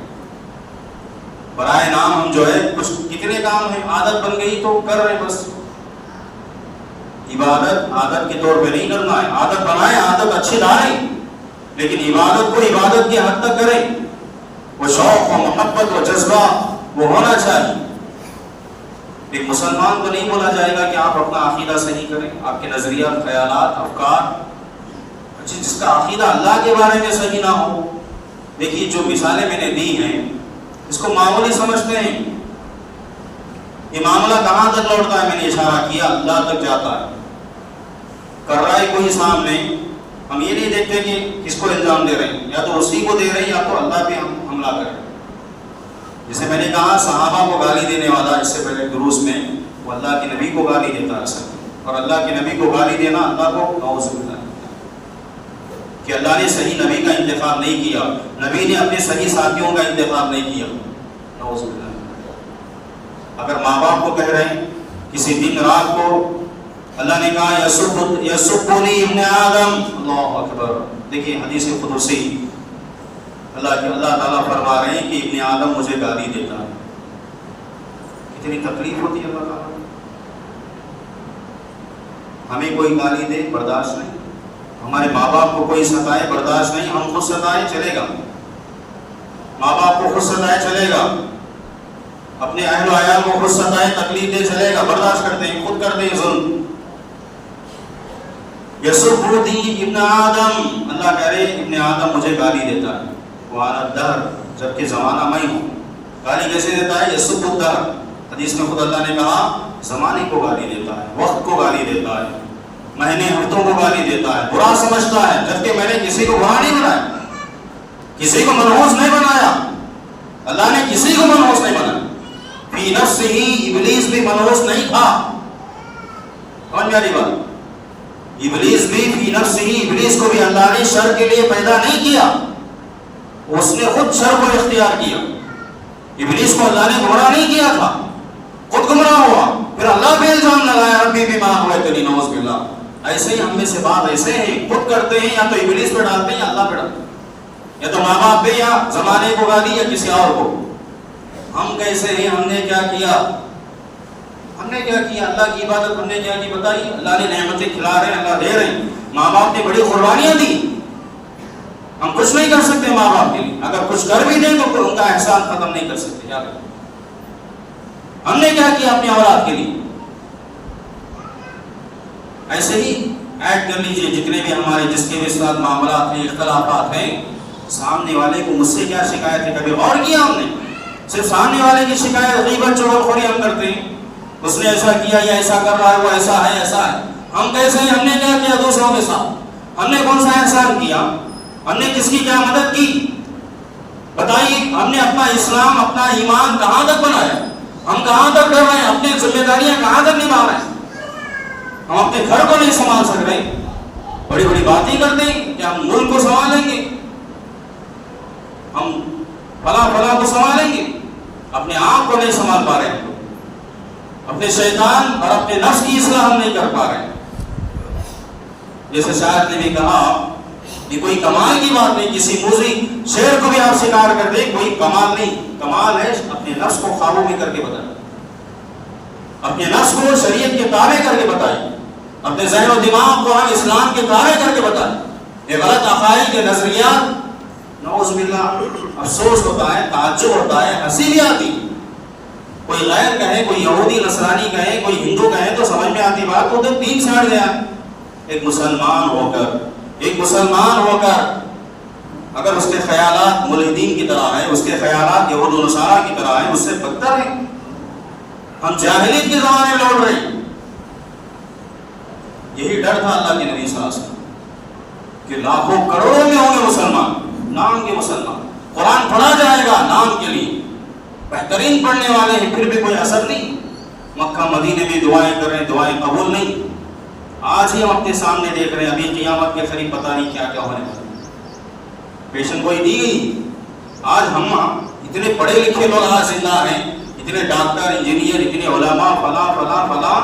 برائے نام ہم جو ہے کچھ کتنے کام ہیں, عادت بن گئی تو کر رہے ہیں. بس عبادت عادت کے طور پہ نہیں کرنا ہے, عادت بنائیں, عادت اچھی ڈالیں, لیکن عبادت کو عبادت کی حد تک کریں. وہ شوق و محبت و جذبہ وہ ہونا چاہیے. ایک مسلمان کو نہیں بولا جائے گا کہ آپ اپنا عقیدہ صحیح کریں, آپ کے نظریات خیالات افکار جس کا عقیدہ اللہ کے بارے میں صحیح نہ ہو. دیکھیے جو مثالیں میں نے دی ہیں اس کو معمولی سمجھتے ہیں. یہ معاملہ کہاں تک لوٹتا ہے؟ میں نے اشارہ کیا, اللہ تک جاتا ہے. کر رہا ہے کوئی سامنے, ہم یہ نہیں دیکھتے کہ کس کو الزام دے رہے ہیں, یا تو اسی کو دے رہے ہیں یا تو اللہ پہ ہم حملہ کریں. جیسے میں نے کہا صحابہ کو گالی دینے والا اس سے پہلے دروس میں وہ اللہ کے نبی کو گالی دیتا ہے, اور اللہ کے نبی کو گالی دینا اللہ کو نعوذ باللہ. کہ اللہ نے صحیح نبی کا انتخاب نہیں کیا، نبی نے اپنے صحیح ساتھیوں کا انتخاب نہیں کیا. نعوذ باللہ. اگر ماں باپ کو کہہ رہے ہیں کسی دن رات کو اللہ نے کہا یسبنی ابن آدم، اللہ اکبر. دیکھیے حدیث قدسی اللہ تعالیٰ فرما رہے ہیں کہ ابن آدم مجھے گالی دیتا ہے. کتنی تکلیف ہوتی ہے اللہ تعالیٰ. ہمیں کوئی گالی دے برداشت نہیں، ہمارے ماں باپ کو کوئی ستائے برداشت نہیں، ہم خود ستائے چلے گا، ماں باپ کو خود ستائے چلے گا، اپنے اہل و عیال کو خود ستائے تکلیف دے چلے گا، برداشت کرتے ہیں، خود کرتے ہیں ظلم. یسبنی ابن آدم، اللہ کہہ رہے ابن آدم مجھے گالی دیتا ہے. وانا الدہر، جبکہ زمانہ میں ہوں. گالی کیسے دیتا ہے؟ یسب الدہر. حدیث میں خود اللہ نے کہا زمانے کو گالی دیتا ہے، وقت کو گالی دیتا ہے، مہینے ہفتوں کو گالی دیتا ہے، برا سمجھتا ہے، جبکہ میں نے کسی کو برا نہیں بنایا، کسی کو منحوس نہیں بنایا. اللہ نے کسی کو منحوس نہیں بنایا. فی نفسہ ابلیس بھی منحوس نہیں تھا. سمجھ میں آ رہی بات؟ ابلیس بھی فی نفسہ، ابلیس کو بھی اللہ نے شر کے لیے پیدا نہیں کیا، اس نے خود شر کو اختیار کیا. ابلیس کو اللہ نے گمراہ نہیں کیا تھا، خود گمراہ ہوا، پھر اللہ پہ الزام لگایا ربی بما اغویتنی. نعوذ باللہ. ایسے ہی ہم میں سے بعض ایسے ہیں خود کرتے ہیں، یا تو ابلیس پہ ڈالتے ہیں یا اللہ پہ ڈالتے ہیں، یا تو ماں باپ پہ یا زمانے کو گالی یا کسی اور کو. ہم کیسے ہیں؟ ہم نے کیا کیا؟ ہم نے کیا کیا؟ اللہ کی عبادت ہم نے کیا کی بتائی؟ اللہ نے نعمتیں کھلا رہے ہیں، اللہ دے رہے ہیں. ماں باپ نے بڑی قربانیاں دی، ہم کچھ نہیں کر سکتے ماں باپ کے لیے. اگر کچھ کر بھی دیں تو ان کا احسان ختم نہیں کر سکتے. یاد رکھیں ہم نے کیا کیا اپنی اولاد کے لیے. ایسے ہی ایڈ کر لیجئے جتنے بھی ہمارے جس کے بھی ساتھ معاملات ہیں، اختلافات ہیں، سامنے والے کو مجھ سے کیا شکایت ہے؟ کبھی غور کیا ہم نے؟ صرف سامنے والے کی شکایت، غیبت چغلخوری ہم کرتے ہیں، اس نے ایسا کیا یا ایسا کر رہا ہے، وہ ایسا ہے ایسا ہے. ہم کیسے ہیں؟ ہم نے کیا کیا دوسروں کے ساتھ؟ ہم نے کون سا احسان کیا؟ ہم نے کس کی کیا مدد کی؟ بتائیے. ہم نے اپنا اسلام، اپنا ایمان کہاں تک بنایا؟ ہم کہاں تک ڈر رہے ہیں؟ اپنی ذمہ داریاں کہاں تک نبھا رہے ہیں؟ ہم اپنے گھر کو نہیں سنبھال سک رہے، بڑی بڑی باتیں کرتے ہیں کہ ہم ملک کو سنبھالیں گے، ہم فلاں کو سنبھالیں گے. اپنے آپ کو نہیں سنبھال پا رہے ہیں، اپنے شیطان اور اپنے نفس کی اصلاح ہم نہیں کر پا رہے. جیسے شاعر نے بھی کہا یہ کوئی کمال کی بات نہیں، کسی موذی شعر کو بھی آپ شکار کر دیں، کوئی کمال نہیں. کمال ہے اپنے نفس کو قابو میں کر کے بتائیں، اپنے نفس کو شریعت کے تابع کر کے بتائیں، اپنے ذہن و دماغ کو ہم اسلام کے تابع کر کے بتائیں. یہ غلط عقائد کے نظریات، نعوذ باللہ، افسوس ہوتا ہے، تعجب ہوتا ہے، ہنسی بھی آتی. کوئی غیر کہے، کوئی یہودی نصرانی کہے، کوئی ہندو کہے تو سمجھ میں آتی بات، وہ تو دین سے ہٹ گیا. ایک مسلمان ہو کر اگر اس کے خیالات ملحدین کی طرح ہیں، اس کے خیالات یہود و نصارہ کی طرح ہیں، اس سے بدتر ہیں. ہم جاہلیت کے زمانے لوٹ رہے ہیں. یہی ڈر تھا اللہ کے نبی صلی اللہ علیہ وسلم کہ لاکھوں کروڑوں میں ہوں گے مسلمان، نام کے مسلمان، قرآن پڑھا جائے گا نام کے لیے، بہترین پڑھنے والے ہیں، پھر بھی کوئی اثر نہیں. مکہ مدینے میں دعائیں کر رہے ہیں، دعائیں قبول نہیں. آج ہی ہم اپنے سامنے دیکھ رہے ہیں، ابھی قیامت کے قریب پتہ نہیں کیا کیا ہونے والا. پیشن گوئی دی گئی. آج ہم اتنے پڑھے لکھے لوگ آج زندہ ہیں، اتنے ڈاکٹر، انجینئر، اتنے علماء، فلاں،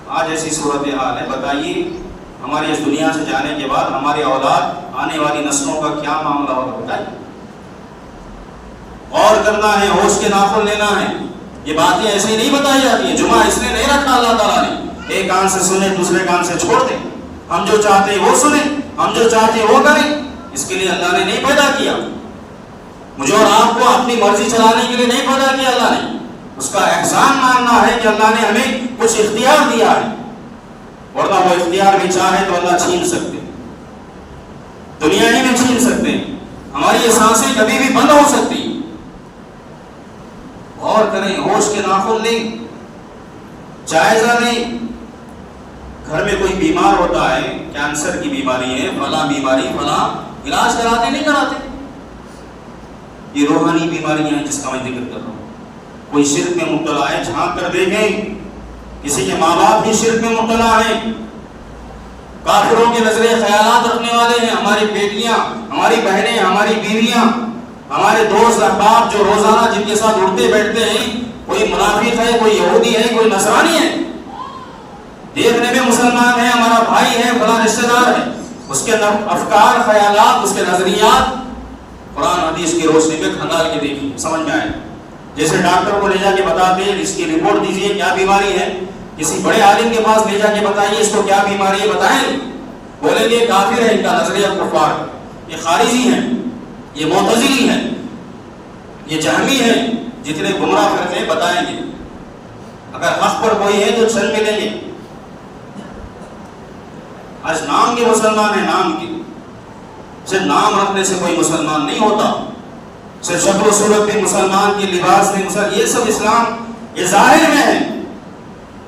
آج ایسی صورتحال ہے. بتائیے ہمارے اس دنیا سے جانے کے بعد ہماری اولاد، آنے والی نسلوں کا کیا معاملہ ہوگا؟ بتائیے. غور کرنا ہے، ہوش کے ناخن لینا ہے. یہ باتیں ایسے ہی نہیں بتائی جاتی ہیں. جمعہ اس نے نہیں رکھا اللہ تعالیٰ نے ایک کان سے سنیں دوسرے کان سے چھوڑ دیں. ہم جو چاہتے ہیں وہ سنیں، ہم جو چاہتے ہیں وہ کریں. اس کے لیے اللہ نے نہیں پیدا کیا. مجھے اور آپ کو اپنی مرضی چلانے کے لیے نہیں پیدا کیا اللہ نے. اس کا احسان ماننا ہے کہ اللہ نے ہمیں کچھ اختیار دیا ہے، ورنہ وہ اختیار بھی چاہے تو اللہ چھین سکتے، دنیا ہی میں چھین سکتے ہیں. ہماری یہ سانسیں کبھی بھی بند ہو سکتی. غور کریں، ہوش کے ناخن لیں، جائزہ لیں. گھر میں کوئی بیمار ہوتا ہے، کینسر کی بیماری ہے، فلاں بیماری، فلاں، علاج کراتے نہیں کراتے. یہ روحانی بیماریاں ہیں جس کا میں ذکر کر رہا ہوں. کوئی شرک میں مبتلا ہے، جھانک کر دیکھیں. کسی کے ماں باپ بھی شرک میں مبتلا ہیں. کافروں کے نظریے خیالات رکھنے والے ہیں. ہماری بیٹیاں، ہماری بہنیں، ہماری بیویاں، ہمارے دوست احباب جو روزانہ جن کے ساتھ اٹھتے بیٹھتے ہیں، کوئی منافق ہے، کوئی یہودی ہے، کوئی نصرانی ہے، دیکھنے میں مسلمان ہے، ہمارا بھائی ہے، فلاں رشتہ دار ہے، اس کے افکار، خیالات، اس کے نظریات قرآن حدیث کی روشنی میں کھنگال کے دیکھیے، سمجھ میں آئے. جیسے ڈاکٹر کو لے جا کے بتاتے ہیں اس کی رپورٹ دیجیے کیا بیماری ہے، کسی بڑے عالم کے پاس لے جا کے بتائیے اس کو کیا بیماری ہے، بتائیں، بولیں گے کافر ہے، ان کا نظریہ کفار، یہ خارجی ہیں، یہ معتزلی ہیں، یہ جہمی ہیں، جتنے گمراہ فرقے ہیں بتائیں گے. اگر حق پر کوئی ہے تو چل ملیں گے. آج نام کے مسلمان ہیں، نام کے، صرف نام رکھنے سے کوئی مسلمان نہیں ہوتا، صرف شکل و صورت میں مسلمان کے لباس میں مسلمان، یہ سب اسلام یہ ظاہر میں ہے،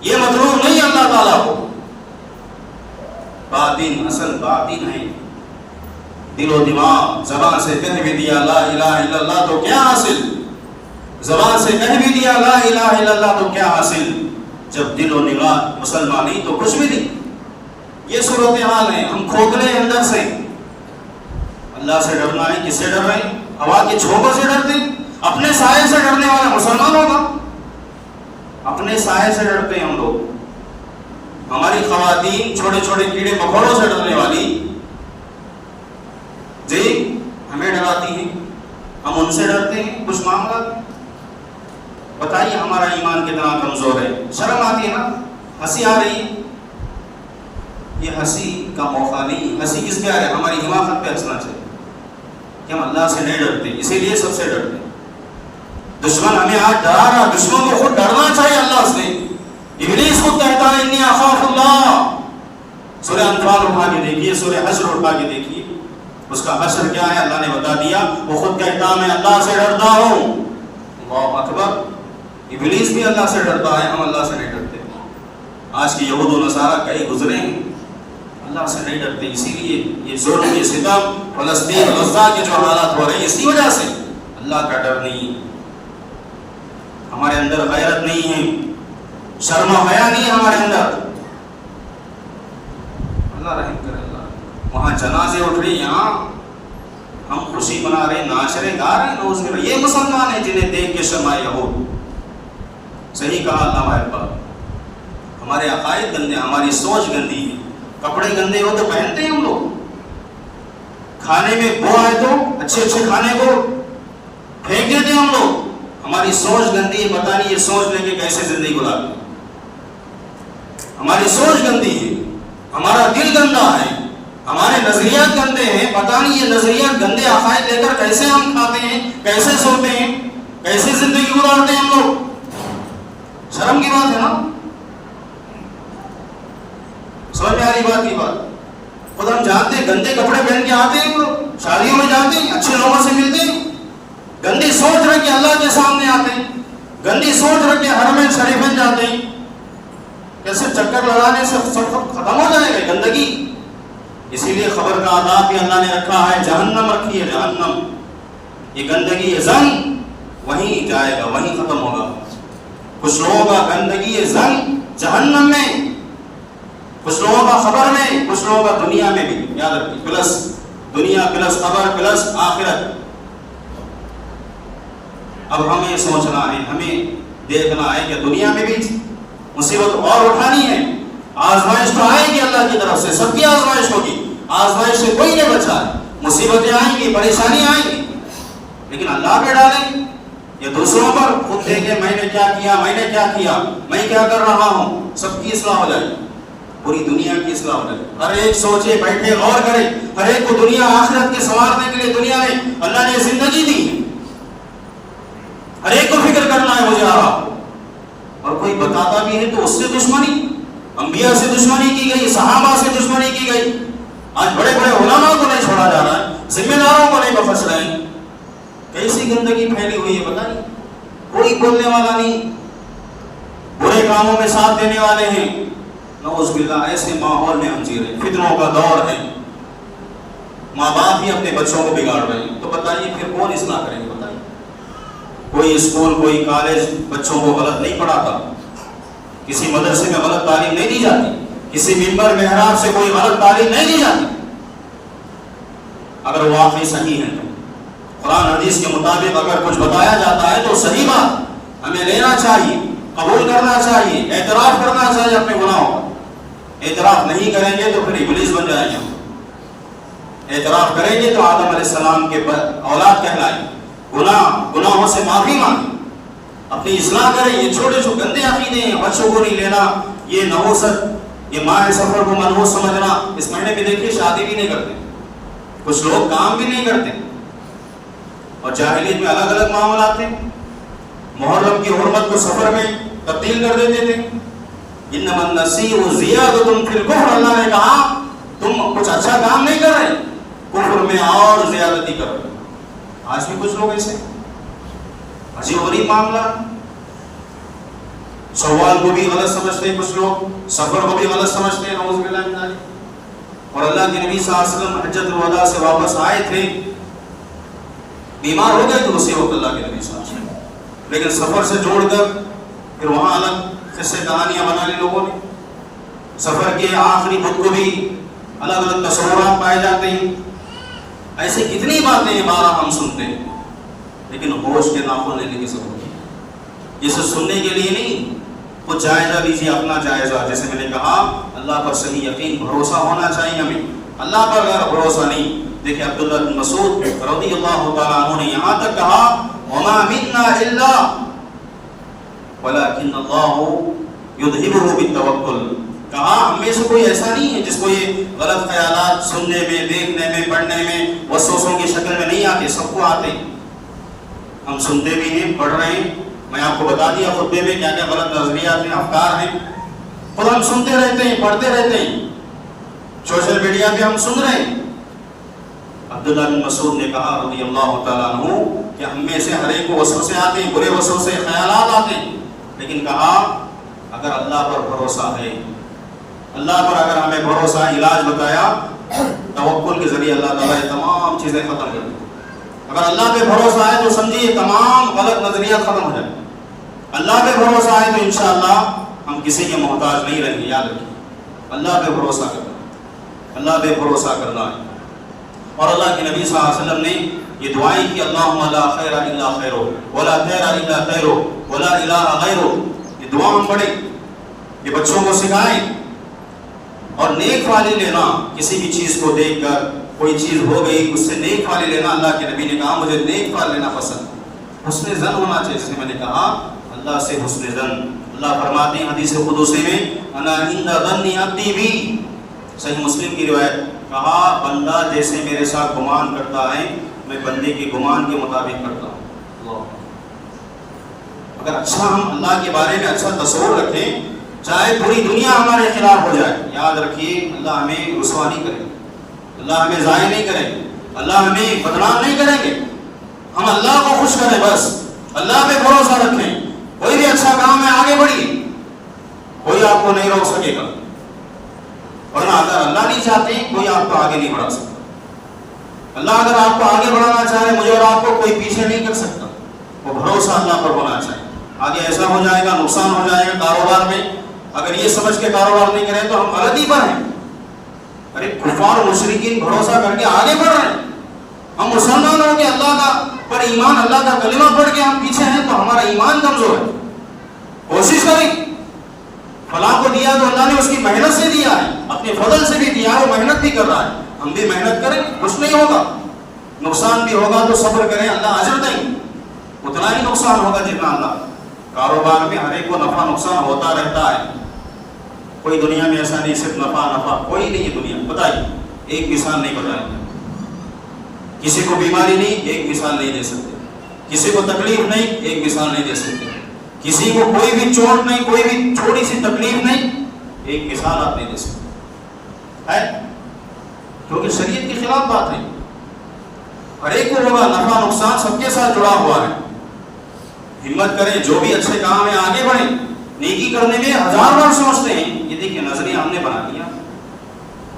یہ مطلوب نہیں اللہ تعالیٰ کو. باطن، اصل باطن ہے، دل و دماغ. زبان سے کہہ بھی دیا لا الہ الا اللہ تو کیا حاصل، زبان سے کہہ بھی دیا لا الہ الا اللہ تو کیا حاصل، جب دل و نگاہ مسلمان نہیں تو کچھ بھی نہیں. یہ صورتحال ہے. ہم کھوکھلے اندر سے. اللہ سے ڈرنا ہے، کس سے ڈر رہے ہیں؟ ہوا کے جھونکوں سے ڈرتے ہیں. اپنے سائے سے ڈرنے والا مسلمان ہوگا؟ اپنے سائے سے ڈرتے ہیں ہم لوگ. ہماری خواتین چھوٹے چھوٹے کیڑے مکوڑوں سے ڈرنے والی جی ہمیں ڈراتی ہیں، ہم ان سے ڈرتے ہیں. کچھ معاملہ بتائیے ہمارا ایمان کتنا کمزور ہے. شرم آتی ہے نا، ہنسی آ رہی ہے. یہ ہنسی کا موقع نہیں. ہنسی کس پہ آ رہا ہے؟ ہماری حماقت پہ ہنسنا چاہیے کہ ہم اللہ سے نہیں ڈرتے، اسی لیے سب سے ڈرتے. دشمن ہمیں آج ڈرا رہا، دشمن کو خود ڈرنا چاہیے اللہ سے. ابلیس خود کہتا ہے انی اخاف اللہ. سورہ انفال اٹھا کے دیکھیے، سورہ حشر اٹھا کے دیکھیے، اس کا حشر کیا ہے اللہ نے بتا دیا. وہ خود کہتا میں اللہ سے ڈرتا ہوں. اللہ اکبر. ابلیس بھی اللہ سے ڈرتا ہے، ہم اللہ سے نہیں ڈرتے. آج کے یہود و نصارہ کئی گزرے ہیں، اللہ سے نہیں ڈرتے. اسی لیے یہ ظلم، یہ ستم، فلسطین، غزہ کے جو حالات ہو رہے ہیں اسی وجہ سے. اللہ کا ڈر نہیں، ہمارے اندر غیرت نہیں ہے، شرم و حیا نہیں ہے ہمارے اندر. اللہ رحم کرے. اللہ وہاں جنازے اٹھ رہے، یہاں ہم خوشی منا رہے، ناچ رہے، گا رہے. نعوذ باللہ. یہ مسلمان ہیں جنہیں دیکھ کے شرمائے یہود. صحیح کہا علامہ اقبال. ہمارے عقائد گندے، ہماری سوچ گندی ہے. کپڑے گندے ہو تو پہنتے ہیں ہم لوگ. کھانے میں بو آئے تو اچھے اچھے کھانے کو پھینک دیتے ہم لوگ. ہماری سوچ گندی ہے. پتہ نہیں یہ سوچ لے کے کیسے زندگی گزارتے. ہماری سوچ گندی ہے، ہمارا دل گندا ہے، ہمارے نظریات گندے ہیں. پتہ نہیں یہ نظریات گندے عقائد لے کر کیسے ہم کھاتے ہیں، کیسے سوتے ہیں، کیسے زندگی گزارتے ہیں ہم لوگ. شرم کی بات ہے نا. سمجھ میں آ رہی بات کی بات. خود ہم جانتے ہیں گندے کپڑے پہن کے آتے ہیں، ہم لوگ شادیوں میں جاتے ہیں، اچھے لوگوں سے ملتے ہیں، گندی سوچ رکھ کے اللہ کے سامنے آتے ہیں، گندی سوچ رکھ کے حرم شریفین جاتے ہیں. کیسے چکر لگانے سے سب ختم ہو جائے گا گندگی. اسی لیے خبر کا آداب بھی اللہ نے رکھا ہے. جہنم رکھی ہے، جہنم. یہ گندگی، یہ زنگ وہیں جائے گا، وہیں ختم ہوگا. کچھ لوگوں کا گندگی، یہ زنگ جہنم میں، کچھ لوگوں کا خبر میں، کچھ لوگوں کا دنیا میں بھی. یاد رکھیے، پلس دنیا پلس خبر پلس آخرت. اب ہمیں سوچنا ہے، ہمیں دیکھنا ہے کہ دنیا میں بھی مصیبت اور اٹھانی ہے. آزمائش تو آئے گی اللہ کی طرف سے، سب کی آزمائش ہوگی. آزمائش سے کوئی نہیں بچا ہے. مصیبتیں آئیں گی، پریشانی آئیں گی، لیکن اللہ پہ ڈالیں. یہ دوسروں پر خود دیکھیں میں نے کیا کیا، میں نے کیا کیا، میں کیا کر رہا ہوں. سب کی اصلاح ہو جائے، پوری دنیا کی اصلاح ہو جائے. ہر ایک سوچے، بیٹھے، غور کرے. ہر ایک کو دنیا آخرت کے سنوارنے کے لیے دنیا میں اللہ نے زندگی دی. ہر ایک کو فکر کرنا ہے مجھے آرہا. اور کوئی بتاتا بھی ہے تو اس سے دشمنی. انبیاء سے دشمنی کی گئی، صحابہ سے دشمنی کی گئی. آج بڑے بڑے علماء کو نہیں چھوڑا جا رہا ہے، ذمہ داروں کو نہیں بخش رہے ہیں. کیسی گندگی پھیلی ہوئی ہے بتائیے. کوئی بولنے والا نہیں، برے کاموں میں ساتھ دینے والے ہیں. نعوذ باللہ. ایسے ماحول میں ہم جی رہے ہیں، فتنوں کا دور ہے. ماں باپ ہی اپنے بچوں کو بگاڑ رہے ہیں. تو بتائیے پھر کون اصلاح کرے گا؟ بتائیے. کوئی اسکول، کوئی کالج بچوں کو غلط نہیں پڑھاتا، کسی مدرسے میں غلط تعلیم نہیں دی جاتی. کسی منبر محراب سے کوئی غلط تعلیم نہیں دی جاتی اگر واقعی صحیح ہے تو قرآن حدیث کے مطابق اگر کچھ بتایا جاتا ہے تو صحیح بات ہمیں لینا چاہیے، قبول کرنا چاہیے، اعتراف کرنا چاہیے اپنے گناہوں کا۔ اعتراف نہیں کریں گے تو پھر ابلیس بن جائیں گے، اعتراف کریں گے تو آدم علیہ السلام کے اولاد کہلائیں گے۔ گناہوں سے معافی مانگیں، اپنی اصلاح کریں۔ یہ چھوٹے چھوٹے گندے عقیدے ہیں، بچوں کو نہیں لینا، یہ نحوست، یہ ماہ سفر کو منحوس سمجھنا۔ اس مہینے میں دیکھیے شادی بھی نہیں کرتے، کچھ لوگ کام بھی نہیں کرتے، اور جاہلیت میں الگ الگ معاملات تھے۔ محرم کی حرمت کو سفر میں تبدیل کر دیتے تھے۔ انما النسیء زیادۃ فی الکفر، اللہ نے کہا تم کچھ اچھا کام نہیں کر رہے، کفر میں اور زیادتی کر رہے۔ آج بھی کچھ لوگ ایسے عجیب غریب معاملہ، سوال کو بھی غلط سمجھتے ہیں، کچھ لوگ سفر کو بھی غلط سمجھتے ہیں، نعوذ باللہ من ذلک۔ اور اللہ کے نبی صلی اللہ علیہ وسلم حجۃ الوداع سے واپس آئے تھے، بیمار ہو گئے تو اسی وقت اللہ کے نبی صلی اللہ علیہ وسلم، لیکن سفر سے جوڑ کر پھر وہاں الگ قصے کہانیاں بنا لی لوگوں نے۔ سفر کے آخری خود کو بھی الگ الگ تصورات پائے جاتے ہیں۔ ایسے کتنی باتیں ہیں بارہ ہم سنتے ہیں، لیکن ہوش کے ناخن لینے کی ضرورت ہے۔ یہ سب سننے کے لیے نہیں، کچھ جائزہ لیجیے، اپنا جائزہ۔ جیسے میں نے کہا اللہ پر صحیح یقین بھروسہ ہونا چاہیے ہمیں، اللہ پر اگر بھروسہ نہیں، دیکھیں عبداللہ بن مسعود رضی اللہ تعالیٰ عنہ نے یہاں تک کہا وَمَا مِنَّا إِلَّا وَلَكِنَّ اللَّهُ يُذْهِبُهُ بِالتَّوَكُّلِ، کہا ہم میں سے کوئی ایسا نہیں ہے جس کو یہ غلط خیالات سننے میں، دیکھنے میں، پڑھنے میں وسوسوں کی شکل میں نہیں آتے، سب کو آتے ہیں۔ ہم سنتے بھی ہیں، پڑھ رہے ہیں، میں آپ کو بتا دیا خطبے میں کیا کیا غلط نظریات ہیں، افکار ہیں، خود ہم سنتے رہتے ہیں، پڑھتے رہتے ہیں، سوشل میڈیا پہ ہم سن رہے ہیں۔ عبداللہ بن مسعود نے کہا رضی اللہ تعالیٰ عنہ کہ ہم میں سے ہر ایک کو وسوسے آتے ہیں، برے وسوسے، خیالات آتے ہیں، لیکن کہا اگر اللہ پر بھروسہ ہے، اللہ پر اگر ہمیں بھروسہ، علاج بتایا توکل کے ذریعے اللہ تعالیٰ یہ تمام چیزیں ختم کر دیں۔ اگر اللہ پہ بھروسہ ہے تو سمجھیے تمام غلط نظریات ختم ہو جائیں۔ اللہ پہ بھروسہ ہے تو انشاءاللہ ہم کسی کے محتاج نہیں رہیں گے، یاد رکھیے، اللہ پہ بھروسہ کرنا، اللہ پہ بھروسہ کرنا ہے۔ اور اللہ کے نبی صلی اللہ علیہ وسلم نے یہ دعائیں کی اللہم لا خیر الا خیرہ ولا خیر الا خیرہ ولا الہ غیرہ، یہ دعا ہم پڑھیں، یہ بچوں کو سکھائیں۔ اور نیک والی لینا، کسی بھی چیز کو دیکھ کر کوئی چیز ہو گئی اس سے نیک والی لینا، اللہ کے نبی نے کہا مجھے نیک والی لینا پسند، حسن ظن ہونا چاہیے، جس نے میں نے کہا اللہ سے حسن ظن۔ اللہ فرماتے ہیں حدیث قدسی میں انا عند ظن عبدی بی، صحیح مسلم کی روایت، کہا بندہ جیسے میرے ساتھ گمان کرتا ہے میں بندے کے گمان کے مطابق کرتا ہوں۔ اگر اچھا ہم اللہ کے بارے میں اچھا تصور رکھیں، چاہے پوری دنیا ہمارے خلاف ہو جائے، یاد رکھیے اللہ ہمیں رسوا نہیں کرے گا، اللہ ہمیں ضائع نہیں کرے گا، اللہ ہمیں بدنام نہیں کریں گے۔ ہم اللہ کو خوش کریں، بس اللہ پہ بھروسہ رکھیں، کوئی بھی اچھا کام ہے آگے بڑھیے، کوئی آپ کو نہیں روک سکے گا، ورنہ اگر اللہ نہیں چاہتے کوئی آپ کو آگے نہیں بڑھا سکتا۔ اللہ اگر آپ کو آگے بڑھانا چاہے، مجھے اور آپ کو کوئی پیچھے نہیں کر سکتا، وہ بھروسہ اللہ پر ہونا چاہیے۔ آگے ایسا ہو جائے گا، نقصان ہو جائے گا کاروبار میں، اگر یہ سمجھ کے کاروبار نہیں کریں تو ہم غلطی پر ہیں۔ ارے کفار و مشرکین بھروسہ کر کے آگے بڑھ رہے ہیں، ہم مسلمان ہو کے اللہ کا پر ایمان، اللہ کا کلمہ پڑھ کے ہم پیچھے ہیں تو ہمارا ایمان کمزور ہے۔ کوشش کریں، فلاں کو دیا تو اللہ نے اس کی محنت سے دیا ہے، اپنے فضل سے بھی دیا ہے، وہ محنت بھی کر رہا ہے، ہم بھی محنت کریں، کچھ نہیں ہوگا، نقصان بھی ہوگا تو صبر کریں، اللہ اجر دیں، اتنا ہی نقصان ہوگا جتنا اللہ۔ کاروبار میں ہر ایک کو نفع نقصان ہوتا رہتا ہے، کوئی دنیا میں ایسا نہیں صرف نفع، کوئی نہیں ہے دنیا، بتائیے ایک مثال نہیں بتائیں گے، کسی کو بیماری نہیں ایک مثال نہیں دے سکتے، کسی کو تکلیف نہیں ایک مثال نہیں دے سکتے، کسی کو کوئی بھی چوٹ نہیں، کوئی بھی چھوٹی سی تکلیف نہیں، ایک مثال آپ نہیں دے سکتے ہے، کیونکہ شریعت کے خلاف بات ہے۔ ہر ایک کو ہوگا، نفع نقصان سب کے ساتھ جڑا ہوا ہے۔ ہمت کریں، جو بھی اچھے کام ہیں آگے بڑھیں، نیکی کرنے میں ہزار بار سوچتے ہیں، یہ دیکھیں نظریہ ہم نے بنا لیا،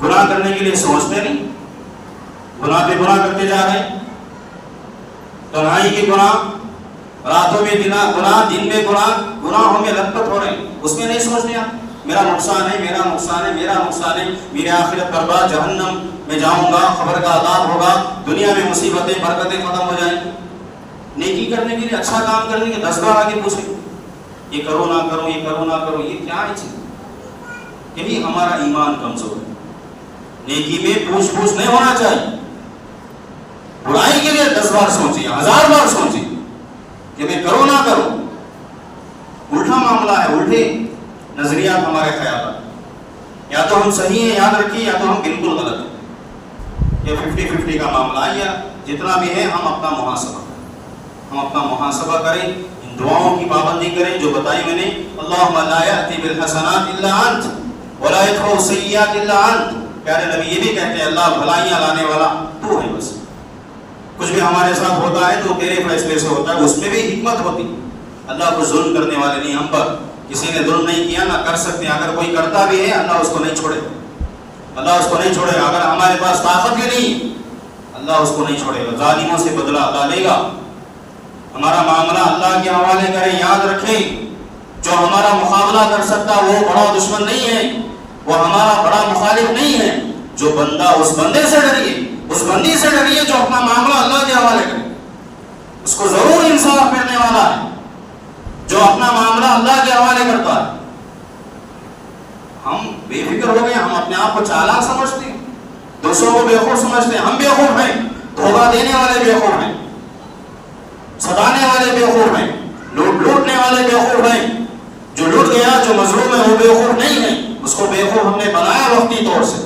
گناہ کرنے کے لیے سوچتے نہیں، گناہ پہ گناہ کرتے جا رہے ہیں، تنہائی کے گناہ، راتوں میں گناہ، دن میں گناہ، گناہوں میں لت پت ہو رہے ہیں، اس میں نہیں سوچتے آپ میرا نقصان ہے، میرا نقصان ہے، میرا نقصان ہے، میری آخرت برباد، جہنم میں جاؤں گا، قبر کا عذاب ہوگا، دنیا میں مصیبتیں برکتیں ختم ہو جائیں گی. نیکی کرنے کے لیے، اچھا کام کرنے کے 10 بار آگے پوچھیں یہ کرو نہ کرو، یہ کرو نہ کرو، یہ کیا ہے چیز؟ یہی ہمارا ایمان کمزور ہے. نیکی میں پوچھ نہیں ہونا چاہیے. برائی کے لیے 10 بار سوچیے، 1000 بار سوچیے کہ میں کروں نہ کروں. الٹا معاملہ ہے، الٹے نظریات ہمارے خیالات. یا تو ہم صحیح ہیں، یاد رکھیے، یا تو ہم بالکل غلط ہیں. یہ 50-50 کا معاملہ ہے. یا جتنا بھی ہے ہم اپنا محاسبہ کریں، ان دعاؤں کی پابندی کریں جو بتائی میں نے. اللہم لا یأتی بالحسنات الا انت ولا یدفع السیئات الا انت. پیارے نبی یہ بھی کہتے ہیں اللہ بھلائیاں لانے والا تو ہے. بس کچھ بھی ہمارے ساتھ ہوتا ہے تو تیرے فیصلے سے ہوتا ہے، اس میں بھی حکمت ہوتی. اللہ کو ظلم کرنے والے نہیں. ہم پر کسی نے ظلم نہیں کیا، نہ کر سکتے ہیں. اگر کوئی کرتا بھی ہے اللہ اس کو نہیں چھوڑے، اللہ اس کو نہیں چھوڑے. اگر ہمارے پاس طاقت بھی نہیں، اللہ اس کو نہیں چھوڑے گا. ظالموں سے بدلہ اللہ لے گا. ہمارا معاملہ اللہ کے حوالے کریں. یاد رکھیں جو ہمارا مقابلہ کر سکتا وہ بڑا دشمن نہیں ہے، وہ ہمارا بڑا مخالف نہیں ہے. جو بندہ، اس بندے سے ڈریے، اس بندی سے ڈریے جو اپنا معاملہ اللہ کے حوالے کرے. اس کو ضرور انصاف ملنے والا ہے جو اپنا معاملہ اللہ کے حوالے کرتا ہے. ہم بے فکر ہو گئے، ہم اپنے آپ کو چالاک سمجھتے ہیں، دوسروں کو بیوقوف سمجھتے ہیں. ہم بیوقوف ہیں، دھوکہ دینے والے بیوقوف ہیں، ستانے والے بیوقوف ہیں، لوٹنے والے بیوقوف ہیں. جو لوٹ گیا، جو مظلوم ہے، وہ بیوقوف نہیں ہے، اس کو بیوقوف ہم نے بنایا وقتی طور سے.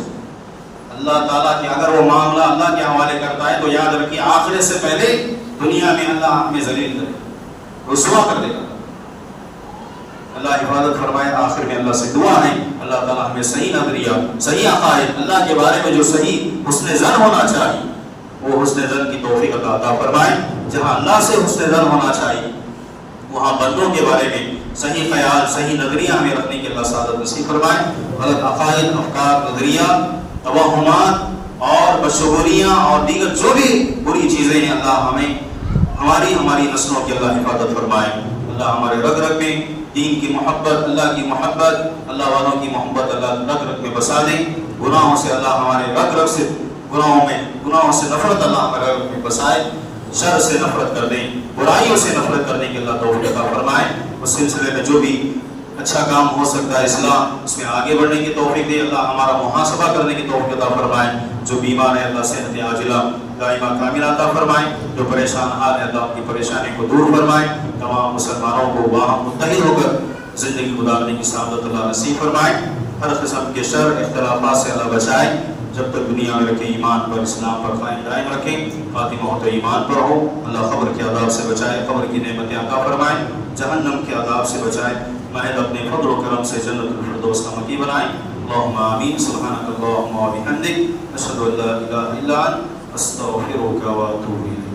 اللہ تعالیٰ کی اگر وہ معاملہ اللہ کے حوالے کرتا ہے تو یاد رکھیے آخرت سے پہلے دنیا میں اللہ ہمیں ذلیل کرے، رسوا کر دے گا. اللہ حفاظت فرمائے. آخر میں اللہ سے دعا ہے اللہ تعالیٰ ہمیں صحیح نظریہ، صحیح عقائد، اللہ کے بارے میں جو صحیح حسن ظن ہونا چاہیے وہ حسن ظن کی توفیق عطا فرمائے. جہاں اللہ سے حسن ظن ہونا چاہیے وہاں بندوں کے بارے میں صحیح خیال، صحیح نظریہ ہمیں رکھنے کی اللہ سعادت نصیب فرمائے. غلط عقائد، افکار، نظریہ، توہمات اور بدشگونیاں اور دیگر جو بھی بری چیزیں ہیں اللہ ہمیں ہماری نسلوں کی اللہ حفاظت فرمائے. اللہ ہمارے رگ رگ میں دین کی محبت، اللہ کی محبت، اللہ والوں کی محبت اللہ رگ رگ میں بسا دیں. گناہوں سے اللہ ہمارے رگ رگ سے گناہوں سے نفرت اللہ ہمارے رگ میں بسائے. شر سے نفرت کر دیں، برائیوں سے نفرت کرنے کی اللہ توفیق عطا فرمائے. اس سلسلے میں جو بھی اچھا کام ہو سکتا ہے اسلام اس میں آگے بڑھنے کی توفیق دے. اللہ ہمارا محاسبہ کرنے کی توفیق عطا فرمائے. جو بیمار ہے اللہ صحت عاجلہ دائمہ کاملہ عطا فرمائے. جو پریشان حال ہے اللہ کی پریشانی کو دور فرمائے. تمام مسلمانوں کو باہم متحد ہو کر زندگی گزارنے کی سعادت اللہ نصیب فرمائے. ہر قسم کے شر اختلافات سے اللہ بچائے. جب تک دنیا میں رکھے ایمان پر، اسلام پر قائم دائم رکھیں. خاتمہ ہو تو ایمان پر ہو. اللہ قبر کے عذاب سے بچائے، قبر کی نعمتیں عطا فرمائے، جہنم کے عذاب سے بچائے. محض اپنے فضل و کرم سے جنت الفردوس کا مقیم بنائیں. اللہم آمین. سبحانک اللہم و بحمدک، اشہد ان لا الہ الا انت، استغفرک و اتوب الیک.